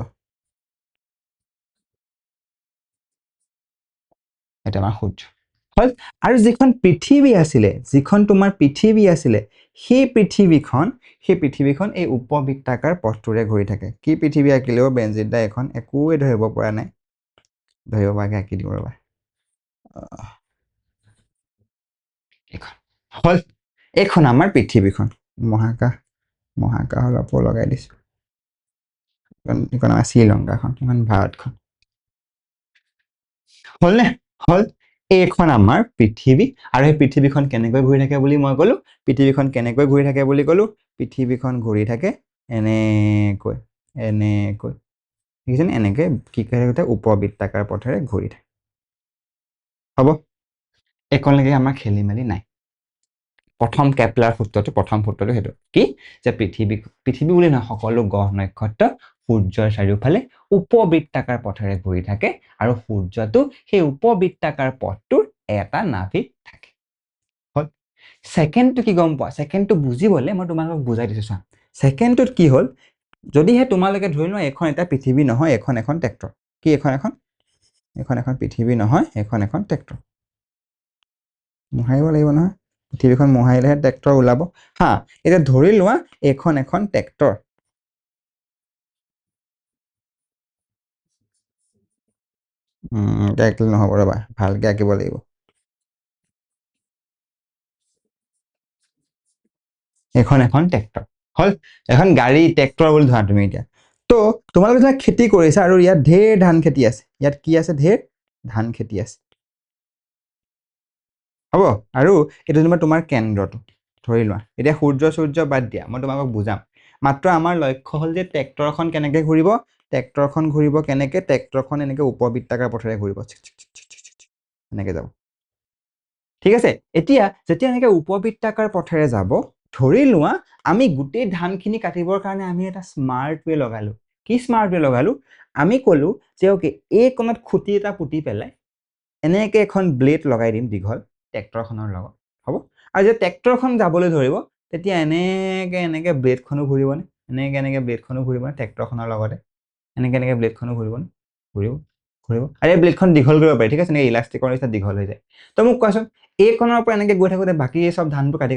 হ'ল। আৰু যিখন তোমাৰ পৃথিৱী আছিলে, সেই পৃথিৱীখন এই উপবৃত্তাকাৰ পথটোৰে ঘূৰি থাকে। কি পৃথিৱী আঁকিলেও বেনজিত দা এখন একোৱে ধৰিব পৰা নাই। ধৰিব পৰাকৈ আঁকি দিওঁ ৰ'বা। এইখন, হ'ল। এইখন আমাৰ পৃথিৱীখন। মহাকাশ অলপ লগাই দিছোঁ। এইখন আমাৰ শ্ৰীলংকাখন, এইখন ভাৰতখন। হ'লনে? হ'ল। এইখন আমাৰ পৃথিৱী, আৰু এই পৃথিৱীখন কেনেকৈ ঘূৰি থাকে বুলি মই ক'লো? পৃথিৱীখন ঘূৰি থাকে এনেকৈ। দেখিছেনে? এনেকৈ কি কৰি থাকে? উপবৃত্তাকাৰ পথেৰে ঘূৰি থাকে। হ'ব, এইকণলৈকে আমাৰ খেলি মেলি নাই। প্ৰথম সূত্ৰটো সেইটো কি? যে পৃথিৱী বুলি নহয়, সকলো গ্ৰহ নক্ষত্ৰ সূৰ্যৰ চাৰিওফালে উপবৃত্তাকাৰ পথেৰে ঘূৰি থাকে, আৰু সূৰ্যটো সেই উপবৃত্তাকাৰ পথটোৰ এটা নাভিত থাকে। হ'ল। ছেকেণ্ডটো কি গম পোৱা? ছেকেণ্ডটো বুজিবলৈ মই তোমালোকক বুজাই দিছোঁ চোৱা। ছেকেণ্ডটোত কি হ'ল? যদিহে তোমালোকে ধৰি লোৱা এইখন এটা পৃথিৱী নহয়, এখন ট্ৰেক্টৰ, কি এখন পৃথিৱী নহয়, এখন ট্ৰেক্টৰ। মোহাৰিব লাগিব নহয়, পৃথিৱীখন মোহাৰিলেহে ট্ৰেক্টৰ ওলাব। হা, এতিয়া ধৰি লোৱা এখন ট্ৰেক্টৰ। আঁকিলে নহ'ব, ৰ'বা ভালকৈ আঁকিব লাগিব। এখন ট্ৰেক্টৰ হ'ল, এখন গাড়ী ট্ৰেক্টৰ বুলি ধৰা তুমি এতিয়া। তো তোমালোকে যেতিয়া খেতি কৰিছা আৰু ইয়াত ঢেৰ ধান খেতি আছে, ইয়াত কি আছে, ঢেৰ ধান খেতি আছে, হ'ব। আৰু এইটো যেনিবা তোমাৰ কেন্দ্ৰটো ধৰি লোৱা। এতিয়া সূৰ্য বাদ দিয়া, মই তোমালোকক বুজাম। মাত্ৰ আমাৰ লক্ষ্য হ'ল যে ট্ৰেক্টৰখন কেনেকৈ ঘূৰিব, ট্ৰেক্টৰখন এনেকৈ উপবৃত্তাকাৰ পথেৰে ঘূৰিব, এনেকৈ যাব। ঠিক আছে। এতিয়া যেতিয়া এনেকৈ উপবৃত্তাকাৰ পথেৰে যাব, ধৰি লোৱা আমি গোটেই ধানখিনি কাটিবৰ কাৰণে আমি এটা স্মাৰ্ট ৱে লগালো। কি স্মাৰ্ট ৱে লগালো? আমি ক'লো যে অ'কে, এই কোণত খুঁটি এটা পুতি পেলাই এনেকৈ এখন ব্লেড লগাই দিম দীঘল ট্ৰেক্টৰখনৰ লগত, হ'ব। আৰু যেতিয়া ট্ৰেক্টৰখন যাবলৈ ধৰিব, তেতিয়া এনেকৈ ব্লেডখনো ঘূৰিবনে, এনেকৈ ব্লেডখনো ঘূৰিবনে ট্ৰেক্টৰখনৰ লগতে, এনেকৈ ব্লেডখনো ঘূৰিবনে, ঘূৰিব। আৰু এই ব্লেডখন দীঘল কৰিব পাৰি, ঠিক আছে, এনেকৈ ইলাষ্টিকৰ নিচিনা দীঘল হৈ যায়। তো মোক কোৱাচোন, এই কোণৰ পৰা এনেকৈ গৈ থাকোঁতে বাকী চব ধানটো কাটি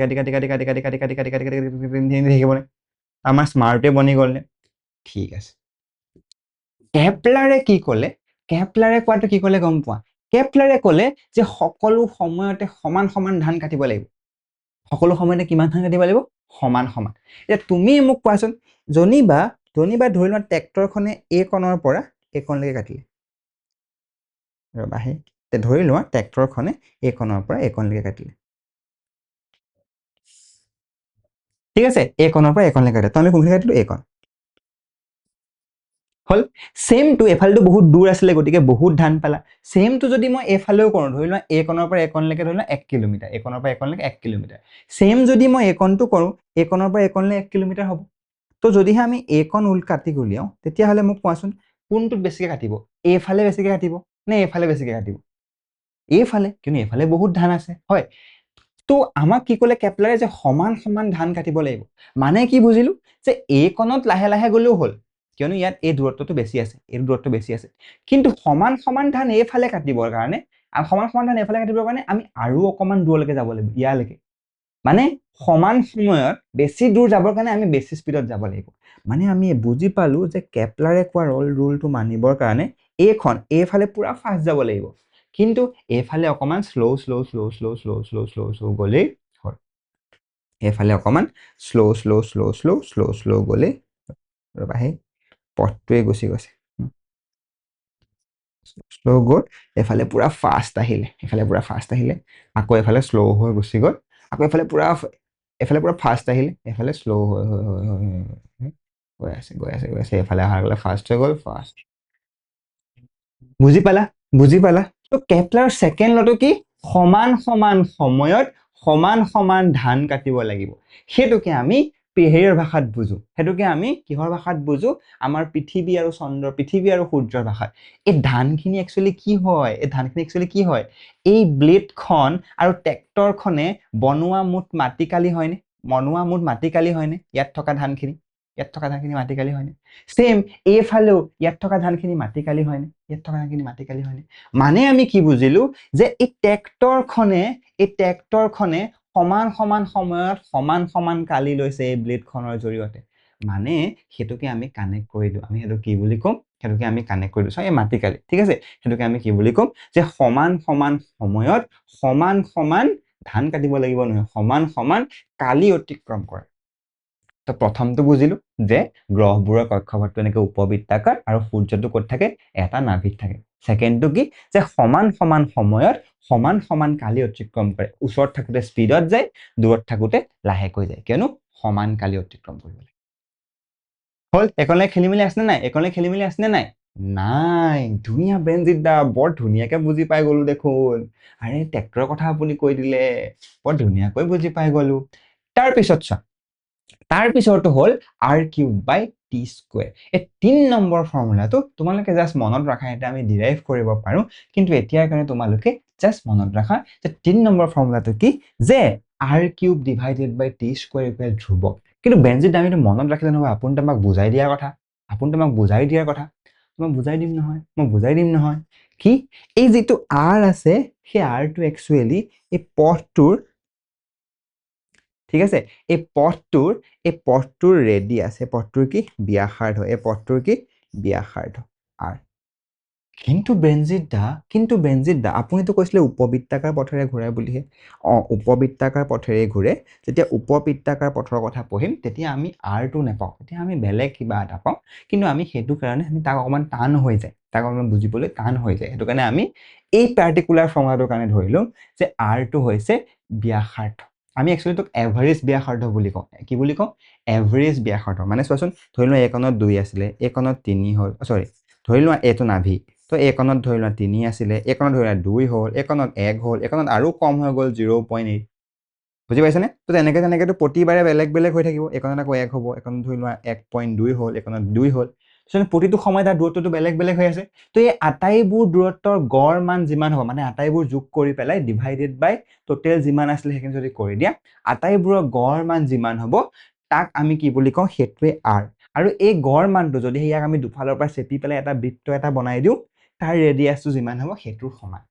থাকিবনে? আমাৰ স্মাৰ্টে বনি গ'লনে? ঠিক আছে। কেপলাৰে কি ক'লে? কেপলাৰে কোৱাটো কি ক'লে গম পোৱা? কেপলাৰে ক'লে যে সকলো সময়তে সমান ধান কাটিব লাগিব। সকলো সময়তে কিমান ধান কাটিব লাগিব? সমান। এতিয়া তুমি মোক কোৱাচোন, জনিবা ধৰি লোৱা ট্ৰেক্টৰখনে এই কোণৰ পৰা এই কোণলৈকে কাটিলে, ৰ'বাহে, ধৰি লোৱা ট্ৰেক্টৰখনে এই কোণৰ পৰা এই কোণলৈকে কাটিলে, ঠিক আছে, এই কোণৰ পৰা এই কোণলৈকে কাটিলে, তো আমি কোনখিনি কাটিলো? এই কোণ হ'ল। ছেমটো এফালেতো বহুত দূৰ আছিলে, গতিকে বহুত ধান পালা। ছেমটো যদি মই এইফালেও কৰোঁ, ধৰি লোৱা এই কোণৰ পৰা এই কোণলৈকে ধৰি লোৱা 1 কিলোমিটাৰ, এই কোণৰ পৰা এই কোণলৈকে 1 কিলোমিটাৰ। ছেম যদি মই এই কোণটো কৰোঁ, এই কোণৰ পৰা এই কোণলৈ 1 কিলোমিটাৰ হ'ব। তো যদিহে আমি এই কোণ কাটি উলিয়াওঁ, তেতিয়াহ'লে মোক কোৱাচোন কোনটোত বেছিকৈ কাটিব? এইফালে বেছিকৈ কাটিব নে এইফালে বেছিকৈ কাটিব? এইফালে, কিন্তু এইফালে বহুত ধান আছে, হয়। তো আমাক কি ক'লে কেপলাৰে? যে সমান ধান কাটিব লাগিব। মানে কি বুজিলো? যে এই কোণত লাহে লাহে গ'লেও হ'ল, কিয়নো ইয়াত এই দূৰত্বটো বেছি আছে, এই দূৰত্ব বেছি আছে। কিন্তু সমান ধান এইফালে কাটিবৰ কাৰণে, আমি আৰু অকণমান দূৰলৈকে যাব লাগিব, ইয়ালৈকে। মানে সমান সময়ত বেছি দূৰ যাবৰ কাৰণে আমি বেছি স্পীডত যাব লাগিব। মানে আমি বুজি পালো যে কেপলাৰে কোৱা ৰুলটো মানিবৰ কাৰণে এইফালে পুৰা ফাষ্ট যাব লাগিব, কিন্তু এইফালে অকণমান শ্ল' গ'লেই হয়। এইফালে অকণমান শ্ল' গ'লেই, ৰ'বা, সেই পথটোৱে গুচি গৈছে, শ্ল' গ'ল। এইফালে পুৰা ফাষ্ট আহিলে, আকৌ এইফালে শ্ল' হৈ গুচি গ'ল, আকৌ এইফালে পুৰা ফাষ্ট আহিলে, এইফালে শ্ল' হৈ গৈ আছে, এইফালে অহাৰ গ'লে ফাষ্ট হৈ গ'ল, ফাষ্ট। বুজি পালা? তো কেপলাৰ ছেকেণ্ড লটো কি? সমান সময়ত সমান ধান কাটিব লাগিব। সেইটোকে আমি হেৰিয়ৰ ভাষাত বুজো, সেইটোকে আমি কিহৰ ভাষাত বুজো? আমাৰ পৃথিৱী আৰু সূৰ্যৰ ভাষাত। এই ধানখিনি একচুৱেলি কি হয়? এই ব্লেডখন আৰু ট্ৰেক্টৰখনে বনোৱা মুঠ মাটিকালি হয়নে? ইয়াত থকা ধানখিনি মাটিকালি হয়নে? ছেম এইফালেও ইয়াত থকা ধানখিনি মাটিকালি হয়নে? মানে আমি কি বুজিলো? যে এই ট্ৰেক্টৰখনে সমান সময়ত সমান কালি লৈছে এই ব্লেডখনৰ জৰিয়তে। মানে সেইটোকে আমি কানেক্ট কৰি দিওঁ, আমি সেইটো কি বুলি ক'ম? এই মাটিকালি, ঠিক আছে। সেইটোকে আমি কি বুলি ক'ম? যে সমান সময়ত সমান ধান কাটিব লাগিব, নহয়, সমান কালি অতিক্ৰম কৰে। তো প্ৰথমটো বুজিলো যে গ্ৰহবোৰৰ কক্ষপথটো এনেকৈ উপবৃত্তাকাৰ আৰু সূৰ্যটো ক'ত থাকে? এটা নাভিত থাকে। ছেকেণ্ডটো কি? যে সমান সময়ত সমান কালি অতিক্ৰম কৰে। ওচৰত থাকোঁতে স্পীডত যায়, দূৰত থাকোঁতে লাহেকৈ যায়, কিয়নো সমান কালি অতিক্ৰম কৰিব লাগে। হ'ল? এইকণলৈ খেলি মেলি আছেনে নাই? নাই। ধুনীয়া বেনজিৎ দা, বৰ ধুনীয়াকে বুজি পাই গলো দেখোন। আৰে ট্ৰেক্টৰৰ কথা আপুনি কৈ দিলে, বৰ ধুনীয়াকৈ বুজি পাই গলো। তাৰপিছত চোৱা, তাৰপিছৰটো হ'ল r³/t²। এই ৩ নম্বৰ ফৰ্মুলাটো তোমালোকে জাষ্ট মনত ৰাখা, এটা আমি ডিৰাইভ কৰিব পাৰোঁ, কিন্তু এতিয়াৰ কাৰণে তোমালোকে জাষ্ট মনত ৰাখা যে ৩ নম্বৰ ফৰ্মুলাটো কি? যে r³/t² ধ্ৰুৱক। কিন্তু বেনজিৎ, আমিতো মনত ৰাখিলে নহয়, আপুনি তো আমাক বুজাই দিয়াৰ কথা। মই বুজাই দিম নহয় কি এই যেটো r আছে সেই r টো একচুয়ালি এই পথটোৰ ঠিক আছে এই পথটোৰ ৰেডিয়াস এই পথটোৰ কি ব্যাসাৰ্ধ এই পথটোৰ কি ব্যাসাৰ্ধ r কিন্তু বেনজিত দা আপুনিতো কৈছিলে উপবৃত্তাকাৰ পথেৰে ঘূৰে বুলিহে উপবৃত্তাকাৰ পথেৰে ঘূৰে যেতিয়া উপবৃত্তাকাৰ পথৰ কথা পঢ়িম তেতিয়া আমি r টো নেপাওঁ তেতিয়া আমি বেলেগ কিবা এটা পাওঁ কিন্তু আমি সেইটো কাৰণে আমি তাক অকমান টান হৈ যায় তাক অকমান বুজিবলৈ টান হৈ যায় সেইটো কাৰণে আমি এই পাৰ্টিকুলাৰ ফৰ্মুলাটোৰ কাৰণে ধৰিলো যে r টো হৈছে ব্যাসাৰ্ধ আমি একচুয়ালি তোক এভাৰেজ ব্যাসাৰ্ধ বুলি কওঁ কি বুলি কওঁ এভাৰেজ ব্যাসাৰ্ধ মানে চোৱাচোন ধৰি লোৱা একনত 2 আছিলে একনত 3 হ'ল সৰি ধৰি লোৱা এটো নাভি তো একনত ধৰি লোৱা 3 আছিলে একনত ধৰি লোৱা 2 হ'ল একনত 1 হ'ল একনত আৰু কম হৈ গ'ল 0.8 বুজি পাইছানে তো তেনেকে তো প্ৰতিবাৰে বেলেগ হৈ থাকিব একনত আকৌ 1 হ'ব একনত ধৰি লোৱা 1.2 হ'ল একনত 2 হ'ল সনে প্ৰতিটো সময় তাৰ দূৰত্বটো বেলেগ হৈ আছে তো এই আটাইবোৰ দূৰত্বৰ গড় মান যিমান হ'ব মানে আটাইবোৰ যোগ কৰি পেলাই ডিভাইডেড বাই টোটেল যিমান আছিল সেইখিনি যদি কৰি দিয়া আটাইবোৰৰ গড় মান যিমান হ'ব তাক আমি কি বুলি কওঁ হেতুৱে r আৰু এই গড় মানটো যদি ইয়াক আমি দুফালৰ পৰা চেপি পেলাই এটা বৃত্ত এটা বনাই দিও তাৰ ৰেডিয়াসটো যিমান হ'ব হেতুৰ সমান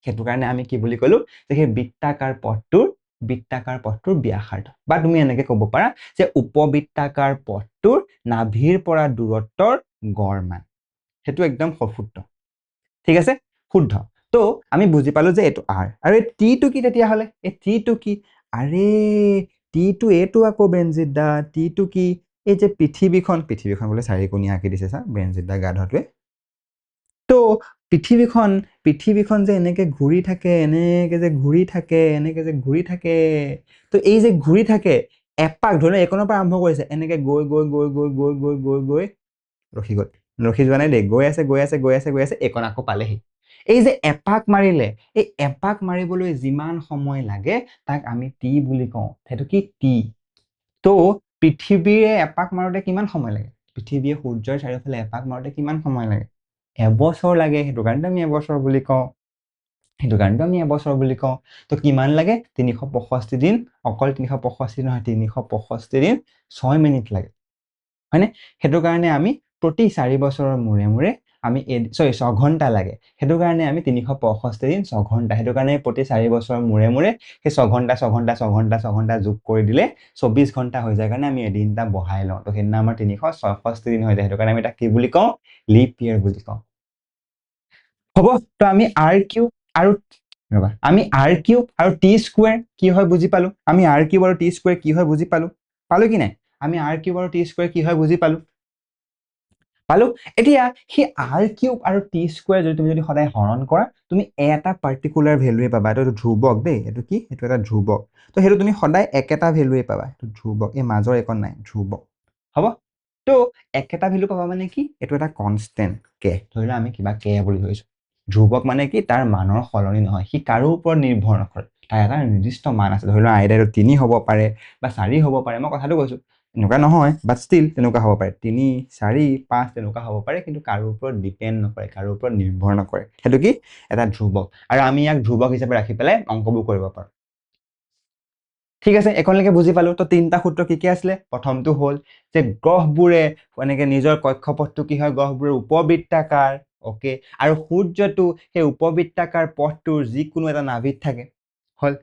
হেতু কাৰণে আমি কি বুলি কলো যে সেই বৃত্তাকাৰ পথটোৰ ব্যাসাৰ্ধ বা তুমি এনেকে ক'ব পাৰা যে উপবৃত্তাকাৰ পথটোৰ নাভিৰ পৰা দূৰত্বৰ গড় মান হেতু একদম সশুদ্ধ ঠিক আছে শুদ্ধ তো আমি বুজি পালো যে এটো r আৰু এই t টো কি তেতিয়া হলে এই t টো কি আৰে t টো এটো আকৌ বেনজিত দা t টো কি এই যে পৃথিৱীখন বোলে চাৰিকোণীয়া আঁকি দিছে চা বেনজিত দা গাধটোৱে তো পৃথিৱীখন যে এনেকে ঘূৰি থাকে এনেকে যে ঘূৰি থাকে তো এই যে ঘূৰি থাকে এপাক ধৰি একনৰ পৰা আৰম্ভ কৰিছে এনেকে গৈ ৰখি যোৱা নাই দেই গৈ আছে একন আকৌ পালেহি এই যে এপাক মাৰিলে এই এপাক মাৰিবলৈ যিমান সময় লাগে তাক আমি টি বুলি কওঁ সেইটো কি টি তো পৃথিৱীয়ে এপাক মাৰোতে কিমান সময় লাগে পৃথিৱীয়ে সূৰ্যৰ চাৰিওফালে এপাক মাৰোতে কিমান সময় লাগে এবছৰ লাগে সেইটো কাৰণে আমি এবছৰ বুলি কওঁ তো কিমান লাগে 365 দিন অকল 365 নহয় 365 দিন 6 মিনিট লাগে হয়নে সেইটো কাৰণে আমি প্ৰতি 4 বছৰৰ মূৰে আমি 6 ঘন্টা লাগে সেইটো কাৰণে আমি 365 দিন 6 ঘন্টা সেইটো কাৰণে প্ৰতি 4 বছৰৰ মূৰে সেই 6 ঘন্টা যোগ কৰি দিলে 24 ঘন্টা হৈ যায় কাৰণে আমি এদিনটা বঢ়াই লওঁ তো সেইদিনা আমাৰ 366 দিন হৈ যায় সেইটো কাৰণে আমি তাক কি বুলি কওঁ লিপ ইয়াৰ বুলি কওঁ হ'ব তো আমি r কিউব আৰু আমি r কিউব আৰু t স্কয়াৰ কি হয় বুজি পালো আমি r কিউব আৰু t স্কয়াৰ কি হয় বুজি পালো কি নাই আমি r কিউব আৰু t স্কয়াৰ কি হয় বুজি পালো এতিয়া সেই r কিউব আৰু t স্কয়াৰ যদি তুমি সদায় হৰণ কৰা তুমি এটা পাৰ্টিকুলাৰ ভ্যালুৱে পাবা এটো ধ্ৰুবক দেই এটো কি এটো এটা ধ্ৰুবক তো হেতু তুমি সদায় একেটা ভ্যালুৱে পাবা এটো ধ্ৰুবক এই মাজৰ একন নাই ধ্ৰুবক হ'ব তো একেটা ভ্যালু পাবা মানে কি এটো এটা কনস্ট্যান্ট k ধৰিলা আমি কিবা k বুলি ধৰিছো ধ্ৰুবক মানে কি তাৰ মানৰ সলনি নহয় সি কাৰো ওপৰত নিৰ্ভৰ নকৰে তাৰ এটা নিৰ্দিষ্ট মান আছে ধৰিলা আইদাৰ 3 হ'ব পাৰে বা 4 হ'ব পাৰে মই কথাটো কৈছো এনেকুৱা নহয় বাট ষ্টিল তেনেকুৱা হ'ব পাৰে 3 4 5 তেনেকুৱা হ'ব পাৰে কিন্তু কাৰো ওপৰত ডিপেন্ড নকৰে কাৰো ওপৰত নিৰ্ভৰ নকৰে হেতু কি এটা ধ্ৰুবক আৰু আমি ইয়াক ধ্ৰুবক হিচাপে ৰাখি পেলাই অংকবোৰ কৰিব পাৰো ঠিক আছে একনলৈকে বুজি পালো তো তিনটা সূত্ৰ কি আছিলে প্ৰথমটো হ'ল যে গ্ৰহবোৰে এনেকে নিজৰ কক্ষপথটো কি হয় গ্ৰহবোৰে উপবৃত্তাকাৰ ওকে আৰু সূৰ্যটো সেই উপবৃত্তাকাৰ পথটোৰ যিকোনো এটা নাভিত থাকে হল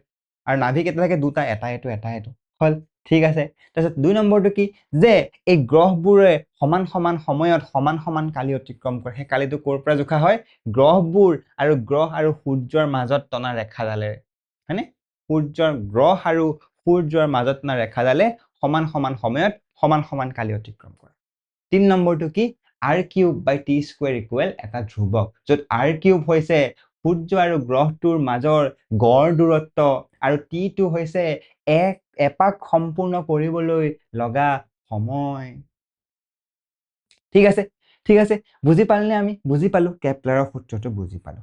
আৰু নাভি কেইটা থাকে দুটা এটা এটো হল ঠিক আছে তাৰপিছত দুই নম্বৰটো কি যে এই গ্ৰহবোৰে সমান সময়ত সমান কালি অতিক্ৰম কৰে সেই কালিটো ক'ৰ পৰা জোখা হয় গ্ৰহবোৰ আৰু গ্ৰহ আৰু সূৰ্যৰ মাজত টনা ৰেখাডালেৰে হয়নে গ্ৰহ আৰু সূৰ্যৰ মাজত টনা ৰেখাডালে সমান সময়ত সমান কালি অতিক্ৰম কৰে 3 নম্বৰটো কি r কিউব বাই t স্কয়াৰ ইকুৱেল এটা ধ্ৰুবক য'ত r কিউব হৈছে সূৰ্য আৰু গ্ৰহটোৰ মাজৰ গড় দূৰত্ব আৰু t টো হৈছে এপাক সম্পূৰ্ণ কৰিবলৈ লগা সময় ঠিক আছে বুজি পালনে আমি বুজি পালো কেপলাৰৰ সূত্ৰটো বুজি পালো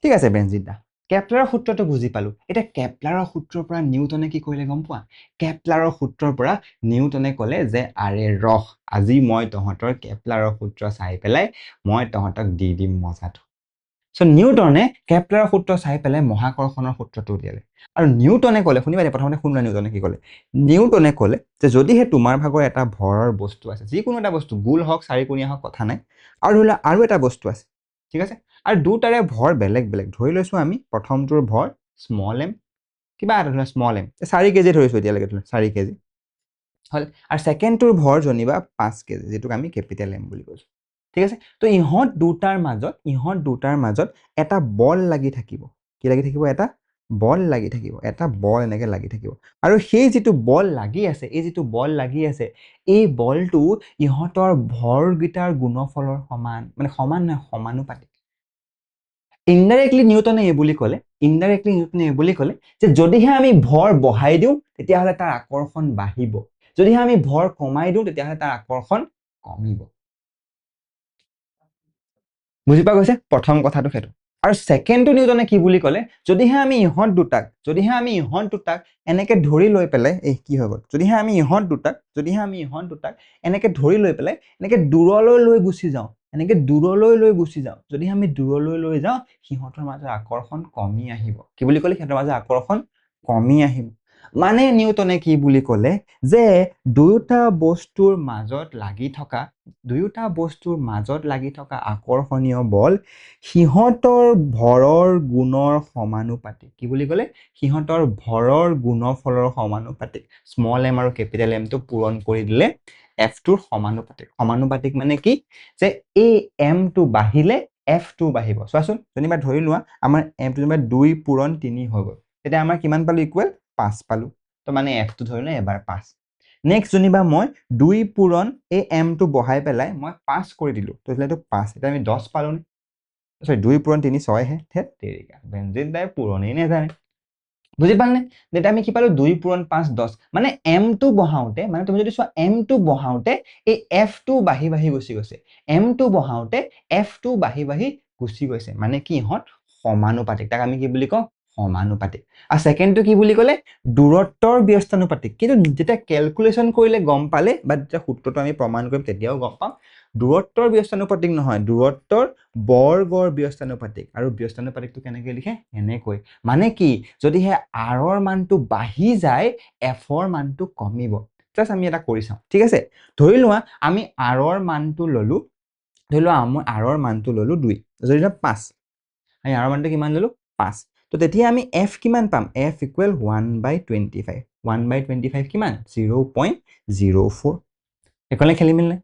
ঠিক আছে বেনজিত দা কেপলাৰৰ সূত্ৰটো বুজি পালো এতিয়া কেপলাৰৰ সূত্ৰৰ পৰা নিউটনে কি কৰিলে গম পোৱা কেপলাৰৰ সূত্ৰৰ পৰা নিউটনে ক'লে যে আৰে ৰহ আজি মই তহঁতৰ কেপলাৰৰ সূত্ৰ চাই পেলাই মই তহঁতক দি দিম মজাটো সো নিউটনে কেপলাৰৰ সূত্ৰ চাই পেলাই মহাকৰ্ষণৰ সূত্ৰটো উলিয়ালে আৰু নিউটনে ক'লে শুনিবা দে প্ৰথমতে শুনিবা নিউটনে কি ক'লে নিউটনে ক'লে যে যদিহে তোমাৰ ভাগৰ এটা ভৰৰ বস্তু আছে যিকোনো এটা বস্তু গোল হওক চাৰিকোণীয়া হওক কথা নাই আৰু ধৰি লোৱা আৰু এটা বস্তু আছে ঠিক আছে আৰু দুটাৰে ভৰ বেলেগ বেলেগ ধৰি লৈছো আমি প্ৰথমটোৰ ভৰ স্মল এম কিবা এটা ধৰি লোৱা স্মল এম 4 কেজি ধৰিছো এতিয়ালৈকে 4 কেজি হল আৰু সেকেন্ডটোৰ ভৰ জনিবা 5 কেজি যেটোক আমি ক্যাপিটেল এম বুলি কৈছো ঠিক আছে তো ইহত দুটাৰ মাজত এটা বল লাগি থাকিব কি লাগি থাকিব এটা বল লাগি থাকিব এটা বল এনেকে লাগি থাকিব আৰু সেই যেটো বল লাগি আছে এই যেটো বল লাগি আছে এই বলটো ইহতৰ ভৰ গিটাৰ গুণফলৰ সমান মানে সমান নহয় সমানুপাতিক ইনডাইৰেক্টলি নিউটনে এই বুলি ক'লে যে যদিহে আমি ভৰ বঢ়াই দিও তেতিয়া হলে তাৰ আকৰ্ষণ বাঢ়িব যদিহে আমি ভৰ কমাই দিও তেতিয়া হলে তাৰ আকৰ্ষণ কমিব বুজি পা গৈছে প্ৰথম কথাটো হেতু আৰু সেকেন্ডটো নিউটনে কি বুলি ক'লে যদিহে আমি ইহত দুটাক এনেকে ধৰি লৈ পেলাই এই কি হৈ গল যদিহে আমি ইহত দুটাক এনেকে ধৰি লৈ পেলাই এনেকে দূৰলৈ লৈ গুচি যাও যদি আমি দূৰলৈ লৈ যাও সিহঁতৰ মাজৰ আকৰ্ষণ কমি আহিব কি বুলি ক'লে সিহঁতৰ মাজৰ আকৰ্ষণ কমি আহিব মানে নিউটনে কি বুলি ক'লে যে দুয়োটা বস্তুৰ মাজত লাগি থকা আকৰ্ষণীয় বল সিহঁতৰ ভৰৰ গুণৰ সমানুপাতিক কি বুলি ক'লে সিহঁতৰ ভৰৰ গুণফলৰ সমানুপাতিক স্মল এম আৰু কেপিটেল এম টো পূৰণ কৰি দিলে এফ টোৰ সমানুপাতিক মানে কি যে এই এম টো বাঢ়িলে এফ টো বাঢ়িব চোৱাচোন যেনিবা ধৰি লোৱা আমাৰ এম টো যেনিবা 2 পূৰণ 3 হৈ গ'ল তেতিয়া আমাৰ কিমান পালো ইকুৱেল 5 পালো তো মানে এফ টো ধৰিলে এবাৰ 5 নেক্সট যেনিবা মই 2 পূৰণ এই এম টো বহাই পেলাই মই 5 কৰি দিলো তো এটো 5 এটা আমি 10 পালো সৰি 2 পূৰণ 3 6 হে থেত তেৰিকা বেনজিন দাই পূৰণেই নেজানে বুজি পালনে যেটা আমি কি পালো 2 পূৰণ 5 10 মানে m টো বহাওতে মানে তুমি যদি চোৱা m টো বহাওতে এই f টো বাঢ়ি বাঢ়ি গুচি গৈছে m টো বহাওতে f টো বাঢ়ি বাঢ়ি গুচি গৈছে মানে কি হত সমানুপাতিক তাক আমি কি বুলি কওঁ সমানুপাতিক আৰু সেকেন্ডটো কি বুলি ক'লে দূৰত্বৰ ব্যস্তানুপাতিক কিন্তু যেটা ক্যালকুলেশন কৰিলে গম পালে বা যেটা সূত্ৰটো আমি প্ৰমাণ কৰিম তেতিয়াও গম পাম দূৰত্বৰ ব্যস্তানুপাতিক নহয় দূৰত্বৰ বৰ্গৰ ব্যস্তানুপাতিক আৰু ব্যস্তানুপাতিকটো কেনেকৈ লিখে এনেকৈ মানে কি যদি হে r ৰ মানটো বাঢ়ি যায় f ৰ মানটো কমিব জাস্ট আমি এটা কৰি চাও ঠিক আছে ধৰি লোৱা আমি r ৰ মানটো ললো ধৰি লোৱা আমি r ৰ মানটো ললো 2 যদি 5 আমি r ৰ মানটো কিমান ললো 5 তো তেতিয়া আমি f কিমান পাম f ইকুৱেল 1/25 1/25 কিমান 0.04 একলে খেলি মিলনে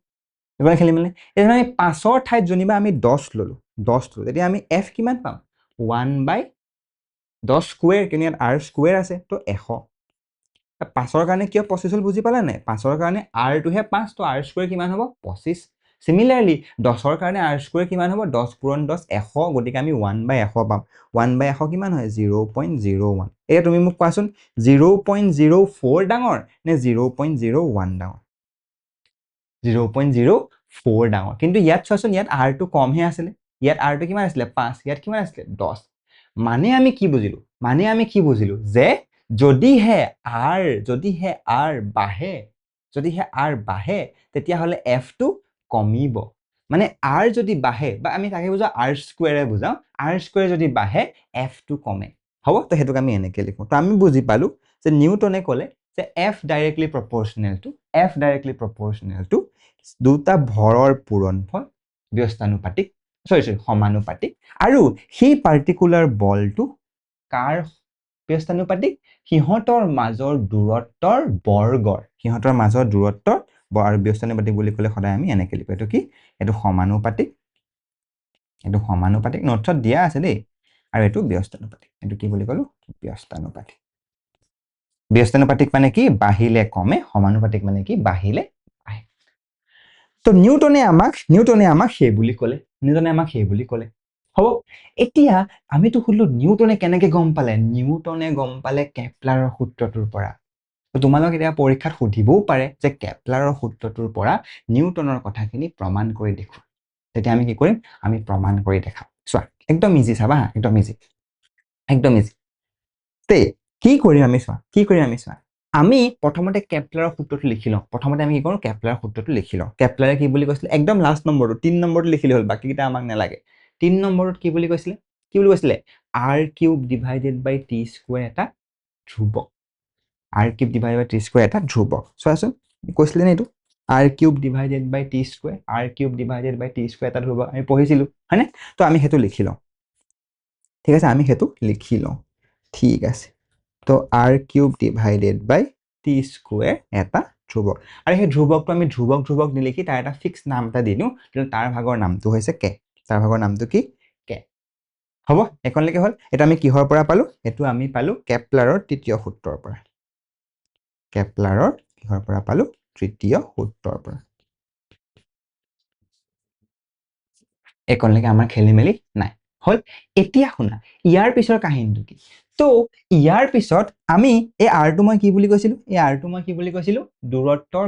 এতিয়া আমি 5 ৰ ঠাইত জনিবা আমি 10 ললো তেতিয়া আমি f কিমান পাম 1/10 স্কয়াৰ কিনে ইয়াত r স্কয়াৰ আছে তো 100 5 ৰ কাৰণে কিয় 25 হল বুজি পালা নাই 5 ৰ কাৰণে r টো হে 5 তো r স্কয়াৰ কিমান হ'ব 25 সিমিলাৰলি 10 ৰ কাৰণে r স্কয়াৰ কিমান হ'ব 10 পূৰণ 10 100 গতিকে আমি 1/100 পাম 1/100 কিমান হয় 0.01 এয়া তুমি মোক কোৱাচোন 0.04 ডাঙৰ নে 0.01 ডাঙৰ 0.04 ডাঙৰ কিন্তু ইয়াত চোৱাচোন ইয়াত r টো কম হে আছিল ইয়াত r টো কিমান আছিল 5 ইয়াত কিমান আছিল 10 মানে আমি কি বুজিলো যে যদিহে r বাঢ়ে তেতিয়া হলে f টো কমিব মানে r যদি বাঢ়ে বা আমি তাকে বুজা r স্কয়াৰে বুজাও r স্কয়াৰ যদি বাঢ়ে f টো কমে হ'ব তো হেতুক আমি এনেকে লিখো তো আমি বুজি পালো যে নিউটনে ক'লে যে f directly proportional to দুটা ভৰৰ পূৰণফল ব্যস্তানুপাতিক সমানুপাতিক আৰু সেই পাৰ্টিকুলাৰ বলটো কাৰ ব্যস্তানুপাতিক সিহঁতৰ মাজৰ দূৰত্বৰ বৰ্গৰ আৰু ব্যস্তানুপাতিক বুলি ক'লে সদায় আমি এনেকে লিখো এটো কি এটো সমানুপাতিক নোটছত দিয়া আছে দেই আৰু এটো ব্যস্তানুপাতিক এটো কি বুলি ক'লো ব্যস্তানুপাতিক মানে কি বাঢ়িলে কমে সমানুপাতিক মানে কি বাঢ়িলে আহে তো নিউটনে আমাক সেই বুলি ক'লে হ'ব এতিয়া আমিতো খুললো নিউটনে কেনেকে গম পালে কেপলাৰৰ সূত্ৰটোৰ পৰা তো তোমালোক এতিয়া পৰীক্ষাত সুধিবও পাৰে যে কেপলাৰৰ সূত্ৰটোৰ পৰা নিউটনৰ কথাখিনি প্ৰমাণ কৰি দেখুৱা তেতিয়া আমি কি কৰিম আমি প্ৰমাণ কৰি দেখাম চোৱা একদম ইজি চাবা একদম ইজি তে কি কৰিম আমি চোৱা আমি প্ৰথমতে কেপলাৰৰ সূত্ৰটো লিখি লওঁ প্ৰথমতে আমি কি কৰো কেপলাৰৰ সূত্ৰটো লিখি লওঁ কেপলাৰে কি বুলি কৈছিল একদম লাষ্ট নম্বৰটো 3 নম্বৰটো লিখিলে হ'ল বাকি কিটা আমাক নালাগে 3 নম্বৰত কি বুলি কৈছিলে r cube divided by t square এটা ধ্ৰুৱক r cube divided by t square এটা ধ্ৰুৱক চোৱাচোন কৈছিলে নে এইটো r cube divided by t square r cube divided by t square এটা ধ্ৰুৱক আমি পঢ়িছিলো হয়নে তো আমি হেতু লিখি লওঁ ঠিক আছে আমি হেতু লিখি লওঁ ঠিক আছে তো r cube divided by t square এটা ধ্ৰুৱক আৰু সেই ধ্ৰুৱকটো আমি ধ্ৰুৱক নিলিখি তাৰ এটা ফিক্স নাম এটা দি দিওঁ কিন্তু তাৰ ভাগৰ নামটো হৈছে k তাৰ ভাগৰ নামটো কি k হ'ব একনলৈকে হ'ল এটা আমি কিহৰ পৰা পালো এটো আমি পালো কেপলাৰৰ তৃতীয় সূত্ৰৰ পৰা কেপলাৰৰ কিহৰ পৰা পালো তৃতীয় সূত্ৰৰ পৰা একনলৈকে আমাৰ খেলিমেলি নাই হল এতিয়া শুনা ইয়াৰ পিছৰ কাহিনীটো কি তো ইয়াৰ পিছত আমি এই r টো মই কি বুলি কৈছিলো এই r টো মই কি বুলি কৈছিলো দূৰত্বৰ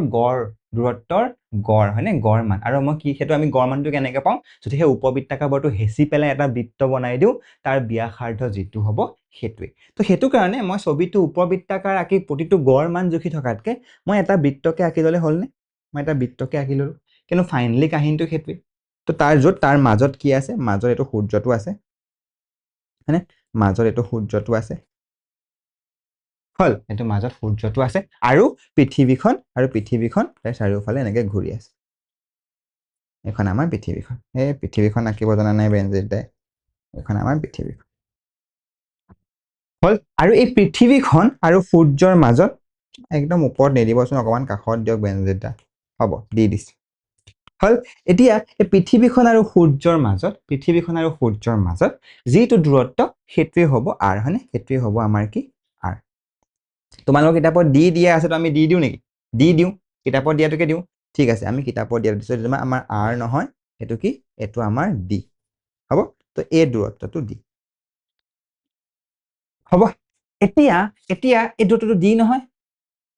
গড় হয়নে গড় মান আৰু মই কি হেতু আমি গড় মানটো কেনেকৈ পাওঁ যদি হে উপবৃত্তাকাৰটো হেচি পেলাই এটা বৃত্ত বনাই দিও তাৰ ব্যাসাৰ্ধ যেটো হ'ব হেতুৱে তো হেতু কাৰণে মই ছবিটো উপবৃত্তাকাৰ আকি প্ৰতিটো গড় মান জুখি থকাতকে মই এটা বৃত্তকে আকি ললে হলনে মই এটা বৃত্তকে আকি ললো কিন্তু ফাইনালি কাহিনীটো হেতুৱে তো তাৰ মাজত কি আছে মাজত এটো সূৰ্যটো আছে হয়নে মাজত এটো সূৰ্যটো আছে হল এটো মাজত সূৰ্যটো আছে আৰু পৃথিৱীখন তাৰ চাৰিওফালে এনেকৈ ঘূৰি আছে এখন আমাৰ পৃথিৱীখন এই পৃথিৱীখন আকিব জনা নাই বেনজিতে এখন আমাৰ পৃথিৱীখন হল আৰু এই পৃথিৱীখন আৰু সূৰ্যৰ মাজত একদম ওপৰত নেদিবচোন অকমান কাষত দিয়ক বেনজিতা হ'ব দি দিছে হল এতিয়া এই পৃথিৱীখন আৰু সূৰ্যৰ মাজত যিটো দূৰত্ব হেতুৱে হ'ব r হয়নে হেতুৱে হ'ব আমাৰ কি r তোমালোকৰ কিতাপত দিয়া আছে তো আমি দি দিও নেকি দি দিও কিতাপত দিয়াটোকে দিও ঠিক আছে আমি কিতাপত দিয়া দিছো যেমা আমাৰ r নহয় এটো কি এটো আমাৰ d হ'ব তো এই দূৰত্বটো d হ'ব এতিয়া এই দূৰত্বটো d নহয়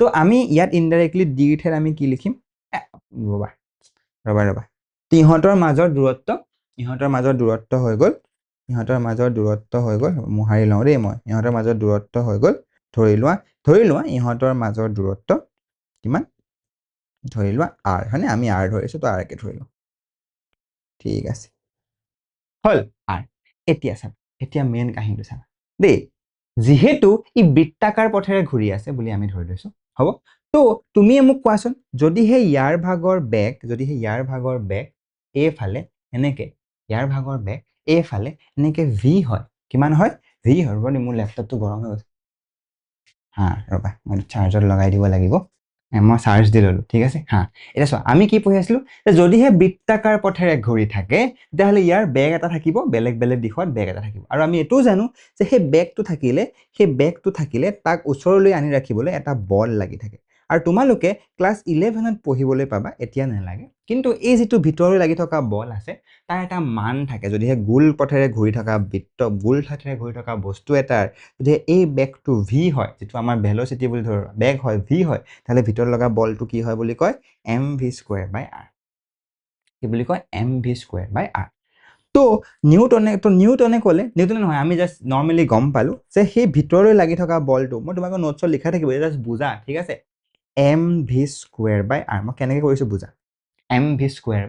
তো আমি ইয়াত ইনডাইৰেক্টলি d ৰ ঠাইত আমি কি লিখিম ৰবা ইহঁতৰ মাজৰ দূৰত্ব হৈ গল মোহাৰি লওঁ দেই মই ইহঁতৰ মাজৰ দূৰত্ব হৈ গল ধৰি লোৱা ইহঁতৰ মাজৰ দূৰত্ব কিমান ধৰি লোৱা r হয়নে আমি r ধৰিছো তো r কে ধৰিলো ঠিক আছে হল r এতিয়া চাবা এতিয়া মেইন কাহিনীটো চাবা দেই যিহেতু ই বৃত্তাকাৰ পথেৰে ঘূৰি আছে বুলি আমি ধৰি লৈছো হ'ব তো তুমি মোক কোৱাচোন যদি হে ইয়াৰ ভাগৰ বেগ এফালে এনেকে ইয়াৰ ভাগৰ বেগ এফালে এনেকে v হয় কিমান হয় v হয় ৰবনি মোৰ লেপটপটো গৰম হৈ গৈছে হা ৰবা মই চাৰ্জত লগাই দিব লাগিব মই চাৰ্জ দি ললো ঠিক আছে হা এটা চোৱা আমি কি পঢ়ি আছিলো যে যদিহে বৃত্তাকাৰ পথেৰে ঘূৰি থাকে তেতিয়াহ'লে ইয়াৰ বেগ এটা থাকিব বেলেগ দিশত বেগ এটা থাকিব আৰু আমি এটোও জানো যে সেই বেগটো থাকিলে তাক ওচৰলৈ আনি ৰাখিবলৈ এটা বল লাগি থাকে আৰু তোমালোকে ক্লাস 11ত পঢ়িবলৈ পাবা এতিয়া নালাগে কিন্তু এই যেটো ভিতৰলৈ লাগি থকা বল আছে তাৰ এটা মান থাকে যদিহে গোল পথেৰে ঘূৰি থকা বৃত্ত গোল পথেৰে ঘূৰি থকা বস্তু এটাৰ যদি এই বেগটো v হয় যেটো আমাৰ ভেলোচিটি বুলি ধৰ বেগ হয় v হয় তাহলে ভিতৰ লগা বলটো কি হয় বুলি কয় mv²/r কি বুলি কয় mv²/r তো নিউটনে ক'লে নিউটনে নহয় আমি জাস্ট নরমালি গম পালো যে সেই ভিতৰলৈ লাগি থকা বলটো মই তোমাক নোটছত লিখা থাকিব জাস্ট বুজা ঠিক আছে mv²/r মই কেনেকৈ কৰিছো বুজা mv²/r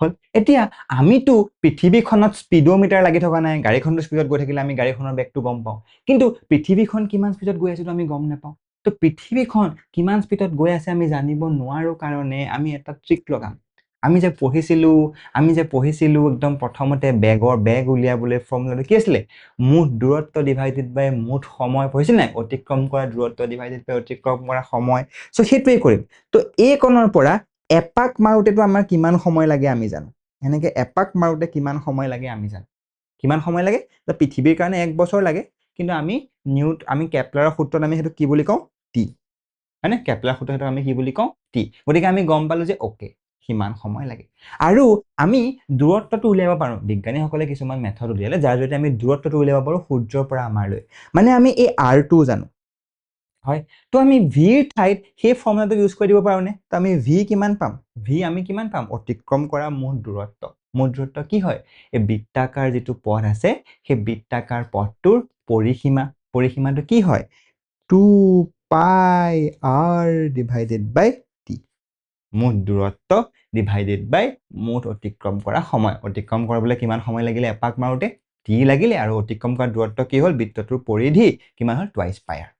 হল এতিয়া আমিতো পৃথিৱীখনত স্পিডোমিটাৰ লাগি থকা নাই গাড়ীখনটো স্পিডত গৈ থাকিলে আমি গাড়ীখনৰ বেগটো গম পাওঁ কিন্তু পৃথিৱীখন কিমান স্পিডত গৈ আছে আমি গম নাপাওঁ তো পৃথিৱীখন কিমান স্পিডত গৈ আছে আমি জানিব নোৱাৰো কাৰণে আমি এটা ট্ৰিক লগাম আমি যে পঢ়িছিলো একদম প্ৰথমতে বেগ উলিয়াবলৈ ফৰ্মুলাটো কি আছিল মুঠ দূৰত্ব ডিভাইডেড বাই মুঠ সময় পঢ়িছিল নাই অতিক্ৰম কৰা দূৰত্ব ডিভাইডেড বাই অতিক্ৰম কৰা সময় সো সেইটোৱে কৰিম তো এই কোণৰ পৰা এপাক মাৰোতেটো আমাৰ কিমান সময় লাগে আমি জানো এনেকে এপাক মাৰোতে কিমান সময় লাগে আমি জানো কিমান সময় লাগে তো পৃথিৱীৰ কাৰণে 1 বছৰ লাগে কিন্তু আমি কেপলাৰৰ সূত্ৰত আমি হেতু কি বুলি কওঁ t হয়নে কেপলাৰ সূত্ৰত আমি কি বুলি কওঁ t গতিকে আমি গম পালো যে ওকে কিমান সময় লাগে আৰু আমি দূৰত্বটো উলিয়াব পাৰো বিজ্ঞানীসকলে কিছুমান মেথড উলিয়ালে যাৰ জৰিয়তে আমি দূৰত্বটো উলিয়াব পাৰো সূৰ্যৰ পৰা আমাৰলৈ মানে আমি এই r2 জানো হয় তো আমি v ৰ ঠাইত সেই ফৰ্মুলাটো ইউজ কৰি দিব পাৰো নে তো আমি v কিমান পাম অতিক্ৰম কৰা মুঠ দূৰত্ব কি হয় এই বৃত্তাকাৰ যেটো পথ আছে সেই বৃত্তাকাৰ পথটোৰ পৰিসীমাটো কি হয় 2 পাই r ডিভাইডেড বাই t মুঠ দূৰত্ব ডিভাইডেড বাই মুঠ অতিক্ৰম কৰা সময়। অতিক্ৰম কৰিবলৈ কিমান সময় লাগিলে এপাক মাৰোতে t লাগিলে, আৰু অতিক্ৰম কৰা দূৰত্ব কি হ'ল, বৃত্তটোৰ পৰিধি কিমান হ'ল, টুৱাইচ পাই আৰ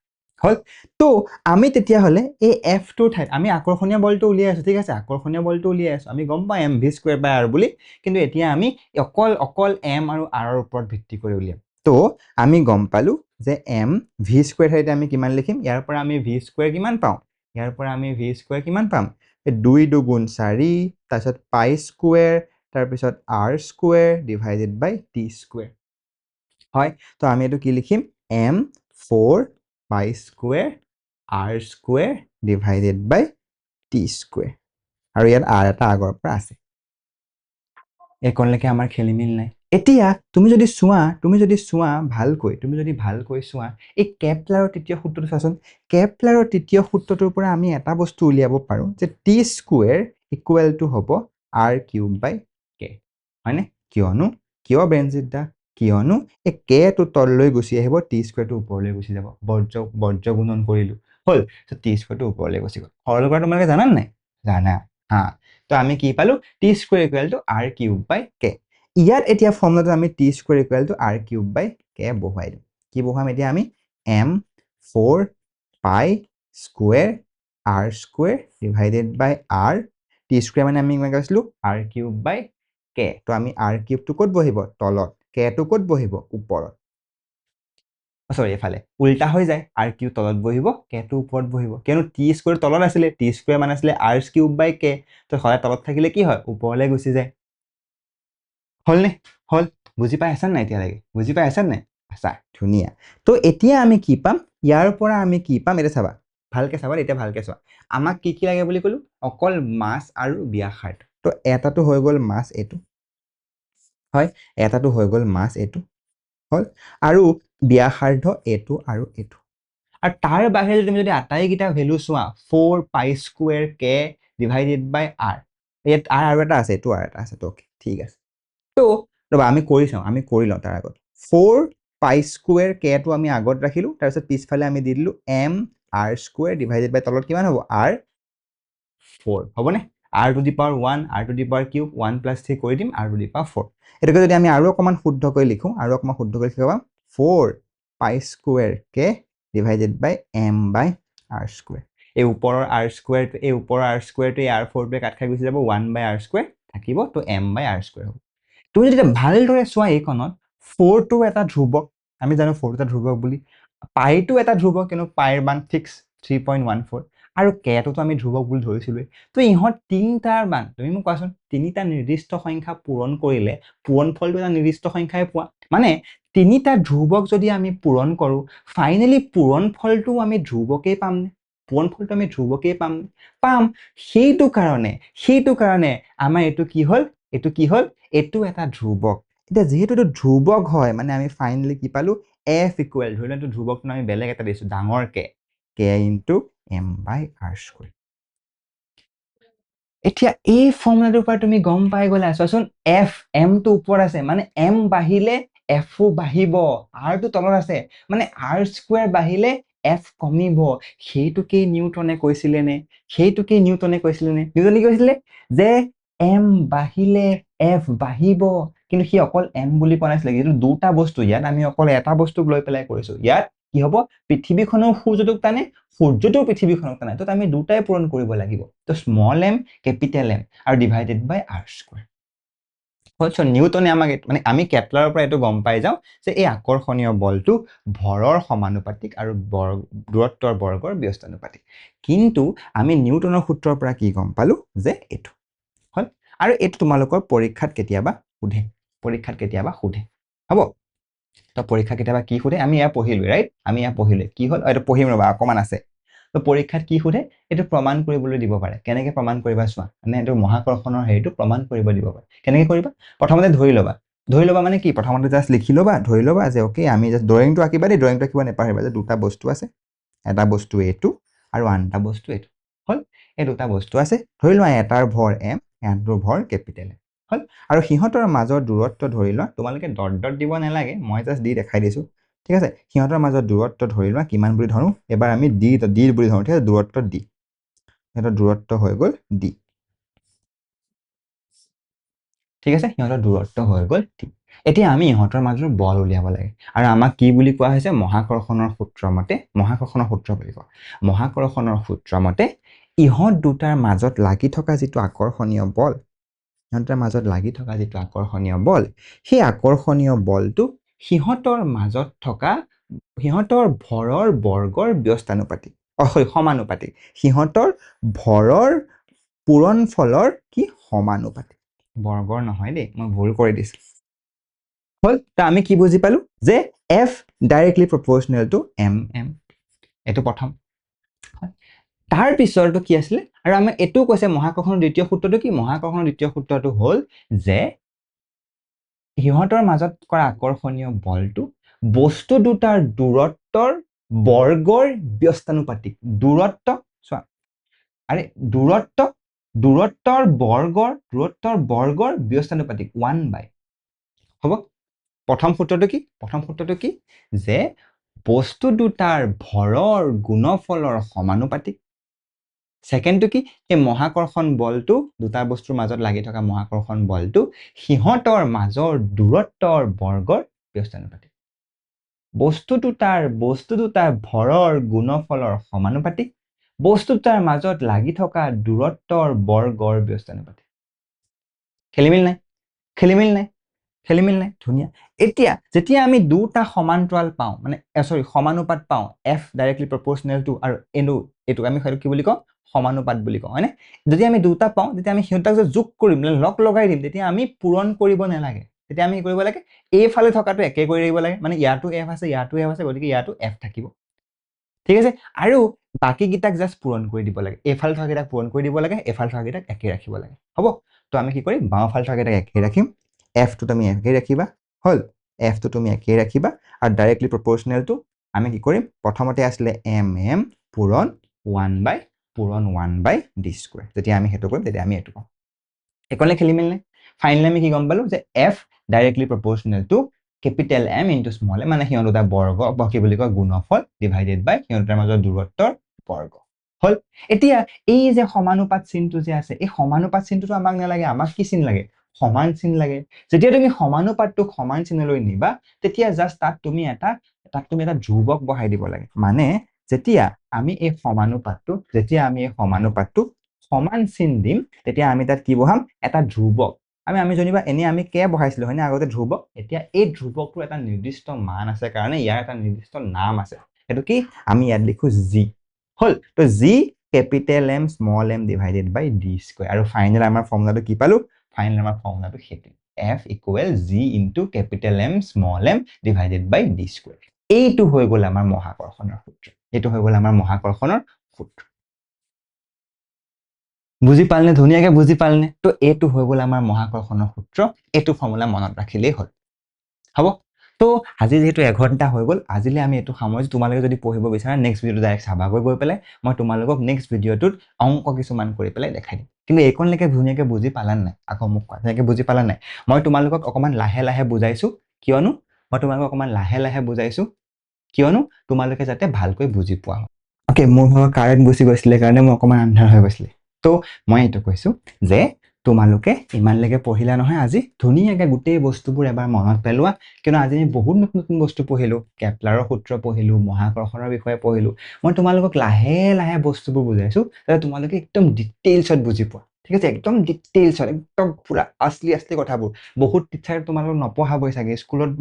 হ'ল। তো আমি তেতিয়াহ'লে এই F2ৰ ঠাইত আমি আকৰ্ষণীয় বলটো উলিয়াই আছো, ঠিক আছে, আকৰ্ষণীয় বলটো উলিয়াই আছো, আমি গম পাই mv²/r বুলি, কিন্তু এতিয়া আমি অকল m আৰু r ৰ ওপৰত ভিত্তি কৰি উলিয়াম। তো আমি গম পালো যে mv² ঠাইতে আমি কিমান লিখিম, ইয়াৰ পৰা আমি v² কিমান পাওঁ, ইয়াৰ পৰা আমি v² কিমান পাম, 2 × 2 = 4, তাৰপিছত π² তাৰপিছত r² ডিভাইডেড বাই t²। হয়, তো আমি এইটো কি লিখিম, m4π² r² ডিভাইডেড বাই t²। আৰু ইয়াত r এটা আগৰ পৰা আছে। এইকণলৈকে আমাৰ খেলিমেলি নাই। এতিয়া তুমি যদি চোৱা ভালকৈ চোৱা, এই কেপলাৰৰ তৃতীয় সূত্ৰটো চোৱাচোন। কেপলাৰৰ তৃতীয় সূত্ৰটোৰ পৰা আমি এটা বস্তু উলিয়াব পাৰো যে t² = হ'ব r³/k, হয়নে? কিয় বেঞ্জিত দা? কিয়নো এই k টো তললৈ গুচি আহিব, t² টো ওপৰলৈ গুচি যাব, বৰ্জ্য গুণন কৰিলো, হ'ল। t² টো ওপৰলৈ গুচি গ'ল। সৰল কৰা তোমালোকে জানা নাই? জানা। হা, তো আমি কি পালো, t² = r³/k। ইয়াত এতিয়া ফৰ্মুলাটো আমি t² = r³/k বহুৱাই দিম। কি বহুৱাম এতিয়া আমি, m4π² r² ডিভাইডেড বাই r, t² মানে আমি কিমান কৈছিলো, r³/k। তো আমি r³ টো ক'ত বহিব, তলত, k টো ক'ত বহিব, ওপৰত। সৰি, এফালে উল্টা হৈ যায়, r³ তলত বহিব, k টো ওপৰত বহিব, কিয়নো t² তলত আছিলে, t² মানে আছিলে r³/k, তো সদায় তলত থাকিলে কি হয়, ওপৰলৈ গুচি যায়। হ'লনে? হ'ল। বুজি পাই আছা নাই এতিয়ালৈকে? বুজি পাই আছা নাই? আছা, ধুনীয়া। তো এতিয়া আমি কি পাম, ইয়াৰ পৰা আমি কি পাম, এটা চাবা, ভালকে চাবা, এতিয়া ভালকে চোৱা। আমাক কি কি লাগে বুলি ক'লো, অকল মাছ আৰু ব্যাসাৰ্ধ। তো এটাটো হৈ গ'ল মাছ, এইটো হয়, এটাটো হৈ গ'ল মাছ, এইটো হ'ল, আৰু ব্যাসাৰ্ধ এইটো আৰু এইটো। আৰু তাৰ বাহিৰে তুমি যদি আটাইকেইটা ভেলু চোৱা, 4π² k ডিভাইডেড বাই r, ইয়াত r আৰু এটা আছে, এইটো r এটা আছে, তো ঠিক আছে। তো ৰ'বা, আমি কৰি লওঁ তাৰ আগত। 4π² k টো আমি আগত ৰাখিলো, তাৰপিছত পিছফালে আমি দি দিলো mr² ডিভাইডেড বাই তলত কিমান হ'ব, r4, হ'বনে? r⁻1 r⁻³ 1 + 3 কৰি দিম, r⁻4। এটাকে যদি আমি আৰু অকণমান শুদ্ধকৈ লিখো, পাম 4π² k ডিভাইডেড বাই m/r²। এই ওপৰৰ r², এই r4টোৱে কাট খাই গুচি যাব, 1/r² থাকিব, তো m/r² হ'ব। তুমি যদি ভালদৰে চোৱা, এইখনত 4টো এটা ধ্ৰুৱক, আমি জানো 4টো এটা ধ্ৰুৱক বুলি, পাইটো এটা ধ্ৰুৱক, কিন্তু পাইৰ মান ফিক্স 3.14, আৰু কেটোতো আমি ধ্ৰুৱক বুলি ধৰিছিলোৱে। তো ইহঁত তিনিটাৰ মান, তুমি মোক কোৱাচোন, তিনিটা নিৰ্দিষ্ট সংখ্যা পূৰণ কৰিলে পূৰণফলটো এটা নিৰ্দিষ্ট সংখ্যাই পোৱা, মানে তিনিটা ধ্ৰুৱক যদি আমি পূৰণ কৰো, ফাইনেলি পূৰণফলটো আমি ধ্ৰুৱকেই পামনে? পূৰণফলটো আমি ধ্ৰুৱকেই পামনে? পাম। সেইটো কাৰণে আমাৰ এইটো কি হ'ল, এইটো এটা ধ্ৰুৱক। এতিয়া যিহেতু এইটো ধ্ৰুৱক হয়, মানে আমি ফাইনেলি কি পালো, f = ধৰি লওঁ এইটো ধ্ৰুৱকটো আমি বেলেগ এটা দিছো, ডাঙৰ k × m/r²। এতিয়া এই ফৰ্মুলাটোৰ পৰা তুমি গম পাই গ'লা, চোৱাচোন, m টো ওপৰত আছে, মানে m বাঢ়িলে f ও বাঢ়িব, r টো তলত আছে, মানে r² বাঢ়িলে f কমিব। সেইটোকেই নিউটনে কৈছিলে নে? নিউটনে কি কৈছিলে? যে m বাঢ়িলে f বাঢ়িব, কিন্তু সি অকল m বুলি কোৱা নাছিলে, কিন্তু দুটা বস্তু, ইয়াত আমি অকল এটা বস্তুক লৈ পেলাই কৰিছো। ইয়াত কি হ'ব, পৃথিৱীখনেও সূৰ্যটোক টানে, সূৰ্যটোও পৃথিৱীখনক টানে, তো আমি দুটাই পূৰণ কৰিব লাগিব। তো স্মল m, কেপিটেল M, আৰু ডিভাইডেড বাই r²। নিউটনে আমাক, মানে আমি কেপলাৰৰ পৰা এইটো গম পাই যাওঁ যে এই আকৰ্ষণীয় বলটো ভৰৰ সমানুপাতিক আৰু দূৰত্বৰ বৰ্গৰ ব্যস্তানুপাতিক। কিন্তু আমি নিউটনৰ সূত্ৰৰ পৰা কি গম পালো, যে এইটো হ'ল। আৰু এইটো তোমালোকৰ পৰীক্ষাত কেতিয়াবা সোধে, হ'ব? তো পৰীক্ষা কেতিয়াবা কি সোধে, আমি ইয়াৰ পঢ়িলো, ৰাইট? আমি ইয়াৰ পঢ়িলো, কি হ'ল, এইটো পঢ়িম ৰ'বা, অকণমান আছে। তো পৰীক্ষাত কি সোধে, এইটো প্ৰমাণ কৰিবলৈ দিব পাৰে। কেনেকে প্ৰমাণ কৰিবা চোৱা, মানে এইটো মহাকৰ্ষণৰ হেৰিটো প্ৰমাণ কৰিব দিব পাৰে। কেনেকে কৰিবা, প্ৰথমতে ধৰি ল'বা মানে কি, প্ৰথমতে জাষ্ট লিখি ল'বা, ধৰি ল'বা যে অ'কে, আমি জাষ্ট ড্ৰয়িংটো আঁকিবা দেই, ড্ৰয়িংটো আঁকিব নাপাহৰিবা, যে দুটা বস্তু আছে, এটা বস্তু এইটো আৰু আন এটা বস্তু এইটো, হ'ল? এই দুটা বস্তু আছে, ধৰি লোৱা এটাৰ ভৰ m, এটাৰ ভৰ কেপিটেল M, হ'ল? আৰু সিহঁতৰ মাজৰ দূৰত্ব ধৰি লোৱা, তোমালোকে ডট দিব নালাগে, মই জাষ্ট দি দেখাই দিছো, ঠিক আছে? সিহঁতৰ মাজৰ দূৰত্ব ধৰি লোৱা কিমান বুলি ধৰো, এবাৰ আমি d বুলি ধৰো, ঠিক আছে? দূৰত্ব d, সিহঁতৰ দূৰত্ব হৈ গ'ল d। ঠিক আছে, সিহঁতৰ দূৰত্ব হৈ গ'ল t। এতিয়া আমি ইহঁতৰ মাজৰ বল উলিয়াব লাগে আৰু আমাক কি বুলি কোৱা হৈছে মহাকৰ্ষণৰ সূত্ৰ মতে, মহাকৰ্ষণৰ সূত্ৰ বুলি কয়। মহাকৰ্ষণৰ সূত্ৰ মতে ইহঁত দুটাৰ মাজত লাগি থকা যিটো আকৰ্ষণীয় বল, সিহঁতৰ মাজত লাগি থকা যিটো আকৰ্ষণীয় বল, সেই আকৰ্ষণীয় বলটো সিহঁতৰ মাজত থকা সিহঁতৰ ভৰৰ বৰ্গৰ ব্যস্তানুপাতিক, সমানুপাতিক। সিহঁতৰ ভৰৰ পূৰণফলৰ কি সমানুপাতিক। বৰ্গৰ নহয় দেই, মই ভুল কৰি দিছো। হল, তা আমি কি বুজি পালো যে f directly proportional to m m, এইটো প্ৰথম। তাৰ পিছৰটো কি আছিলে, আৰু আমি এইটো কৈছে মহাকৰ্ষণৰ দ্বিতীয় সূত্ৰটো কি, মহাকৰ্ষণৰ দ্বিতীয় সূত্ৰটো হ'ল যে সিহঁতৰ মাজত কৰা আকৰ্ষণীয় বলটো বস্তু দুটাৰ দূৰত্বৰ বৰ্গৰ ব্যস্তানুপাতিক। দূৰত্ব চোৱা, আৰে দূৰত্বৰ বৰ্গৰ ব্যস্তানুপাতিক 1/। হ'ব, প্ৰথম সূত্ৰটো কি, প্ৰথম সূত্ৰটো কি যে বস্তু দুটাৰ ভৰৰ গুণফলৰ সমানুপাতিক। ছেকেণ্ডটো কি, এই মহাকৰ্ষণ বলটো, দুটা বস্তুৰ মাজত লাগি থকা মহাকৰ্ষণ বলটো সিহঁতৰ মাজৰ দূৰত্বৰ বৰ্গৰ ব্যস্তানুপাতিক। বস্তু দুটাৰ ভৰৰ গুণফলৰ সমানুপাতিক, বস্তু দুটাৰ মাজত লাগি থকা দূৰত্বৰ বৰ্গৰ ব্যস্তানুপাতিক। খেলিমেলি নাই, খেলিমেলি নাই, খেলিমেলি নাই, ধুনীয়া। এতিয়া যেতিয়া আমি দুটা সমান্তৰাল পাওঁ, মানে সমানুপাত পাওঁ, f ডাইৰেক্টলি প্ৰপৰ্চনেল টু আৰু এইটো আমি হয়তো কি বুলি কওঁ সমানুপাত বুলি কওঁ, হয়নে? যদি আমি দুটা পাওঁ তেতিয়া আমি সিহঁতক যে যোগ কৰিম, লগ লগাই দিম, তেতিয়া আমি পূৰণ কৰিব নালাগে। তেতিয়া আমি কি কৰিব লাগে, এইফালে থকাটো একে কৰি দিব লাগে, মানে ইয়াতো f আছে, ইয়াতো f আছে, গতিকে ইয়াতো f থাকিব। ঠিক আছে, আৰু বাকীকেইটাক জাষ্ট পূৰণ কৰি দিব লাগে, এইফালে থকা কেইটাক পূৰণ কৰি দিব লাগে, এইফালে থকা কেইটাক একে ৰাখিব লাগে। হ'ব, তো আমি কি কৰিম, বাওঁফালে থকা কেইটাক একে ৰাখিম, f টো তুমি একে ৰাখিবা, হ'ল, f টো তুমি একে ৰাখিবা, আৰু ডাইৰেক্টলি প্ৰপৰ্চনেলটো আমি কি কৰিম, প্ৰথমতে আছিলে mm পূৰণ 1/d²। যেতিয়া আমি সেইটো কৰিম তেতিয়া আমি এইটো পাম। একলে খেলি মেলি নাই। ফাইনেলি আমি কি গম পালো যে f directly proportional to capital M into small m, মানে সিহঁত দুটা বৰ্গ বা কি বুলি কয় গুণফল ডিভাইডেড বাই সিহঁতৰ মাজৰ দূৰত্বৰ বৰ্গ। হ'ল, এতিয়া এই যে সমানুপাত চিনটো যে আছে, এই সমানুপাত চিনটোতো আমাক নালাগে, আমাক কি চিন লাগে, সমান চিন লাগে। যেতিয়া তুমি সমানুপাতটোক সমান চিনলৈ নিবা, তেতিয়া জাষ্ট তাক তুমি এটা ধ্ৰুৱক বহাই দিব লাগে। মানে যেতিয়া আমি এই সমানুপাতটো সমান চিন দিম, তেতিয়া আমি তাত কি বহাম, এটা ধ্ৰুৱক। আমি যেনিবা আমি কে বহাইছিলো হয়নে আগতে ধ্ৰুৱক, এতিয়া এই ধ্ৰুৱকটো এটা নিৰ্দিষ্ট মান আছে কাৰণে ইয়াৰ এটা নিৰ্দিষ্ট নাম আছে, সেইটো কি আমি ইয়াত লিখো g। হ'ল, তো g capital M small m divided by d²। আৰু ফাইনেল আমাৰ ফৰ্মুলাটো কি পালো, ফাইনেল আমাৰ ফৰ্মুলাটো সেইটো f equal g into capital M small m divided by d²। এইটো হৈ গ'ল আমাৰ মহাকৰ্ষণৰ সূত্ৰ, এইটো হৈ গ'ল আমাৰ মহাকৰ্ষণৰ সূত্ৰ। বুজি পালনে, ধুনীয়াকে বুজি পালনে? তো এইটো হৈ গ'ল আমাৰ মহাকৰ্ষণৰ সূত্ৰ, এইটো ফৰ্মুলা মনত ৰাখিলেই হ'ল। হ'ব, তো আজি যিহেতু 1 ঘণ্টা হৈ গ'ল, আজিলৈ আমি এইটো সামৰিছোঁ। তোমালোকে যদি পঢ়িব বিচাৰা নেক্সট ভিডিঅ'টো ডাইৰেক্ট চাবাগৈ, গৈ পেলাই মই তোমালোকক নেক্সট ভিডিঅ'টোত অংক কিছুমান কৰি পেলাই দেখাই দিম। কিন্তু এইকণলৈকে ধুনীয়াকে বুজি পালা নাই, আকৌ মোক কোৱা, ধুনীয়াকে বুজি পালা নাই? মই তোমালোকক অকণমান লাহে লাহে বুজাইছো, কিয়নো তোমালোকে যাতে ভালকৈ বুজি পোৱা। অ'কে, মোৰ ঘৰৰ কাৰেণ্ট গুচি গৈছিলে কাৰণে মোৰ অকণমান আন্ধাৰ হৈ গৈছিলে। তো মই এইটো কৈছো যে তোমালোকে ইমানলৈকে পঢ়িলা নহয় আজি, ধুনীয়াকে গোটেই বস্তুবোৰ এবাৰ মনত পেলোৱা, কিয়নো আজি আমি বহুত নতুন নতুন বস্তু পঢ়িলো, কেপলাৰৰ সূত্ৰ পঢ়িলো, মহাকৰ্ষণৰ বিষয়ে পঢ়িলো। মই তোমালোকক লাহে লাহে বস্তুবোৰ বুজাইছো যাতে তোমালোকে একদম ডিটেইলছত বুজি পোৱা। ঠিক আছে, একদম ডিটেইলছত, একদম পুৰা আছলি কথাবোৰ। বহুত টিচাৰে তোমালোকক নপঢ়াবই চাগে স্কুলত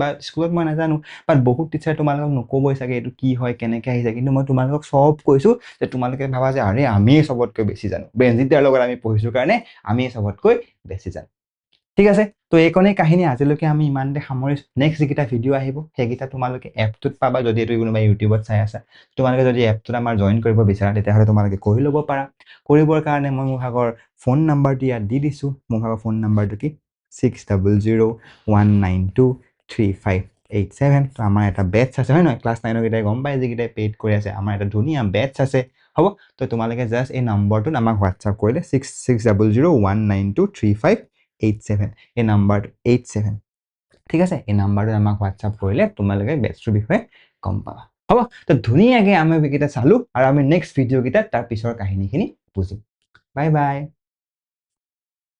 মই নাজানো, বাট বহুত টিচাৰে তোমালোকক নক'বই চাগে এইটো কি হয়, কেনেকে আহিছে, কিন্তু মই তোমালোকক চব কৈছো যে তোমালোকে ভাবা যে আৰে আমিয়ে চবতকৈ বেছি জানো, বেনজিতৰ লগত আমি পঢ়িছো কাৰণে আমি চবতকৈ বেছি জানো। ঠিক আছে, তো এইকণেই কাহিনী আজিলৈকে আমি ইমানতে সামৰিছো। নেক্সট যিকেইটা ভিডিঅ' আহিব সেইকেইটা তোমালোকে এপটোত পাবা, যদি এইটো কোনোবা ইউটিউবত চাই আছা। তোমালোকে যদি এপটোত আমাৰ জইন কৰিব বিচাৰা তেতিয়াহ'লে তোমালোকে কৰি ল'ব পাৰা। কৰিবৰ কাৰণে মই মোৰ ভাগৰ ফোন নাম্বাৰটো ইয়াত দি দিছো। মোৰ ভাগৰ ফোন নাম্বাৰটো কি 6001923587। তো আমাৰ এটা বেটছ আছে হয় নহয়, ক্লাছ 9ৰ কেইটাই গম পায়, যিকেইটাই পেইড কৰি আছে, আমাৰ এটা ধুনীয়া বেটছ আছে। হ'ব, তো তোমালোকে জাষ্ট এই নম্বৰটোত আমাক হোৱাটছআপ কৰিলে 660001923587, এই নাম্বাৰটো 87। ঠিক আছে, এই নাম্বাৰটোত আমাক হোৱাটছআপ কৰিলে তোমালোকে বেটছটোৰ বিষয়ে গম পাবা। হ'ব, তো ধুনীয়াকৈ আমি এইকেইটা চালো, আৰু আমি নেক্সট ভিডিঅ'কেইটাত তাৰ পিছৰ কাহিনীখিনি বুজিম। Bye bye.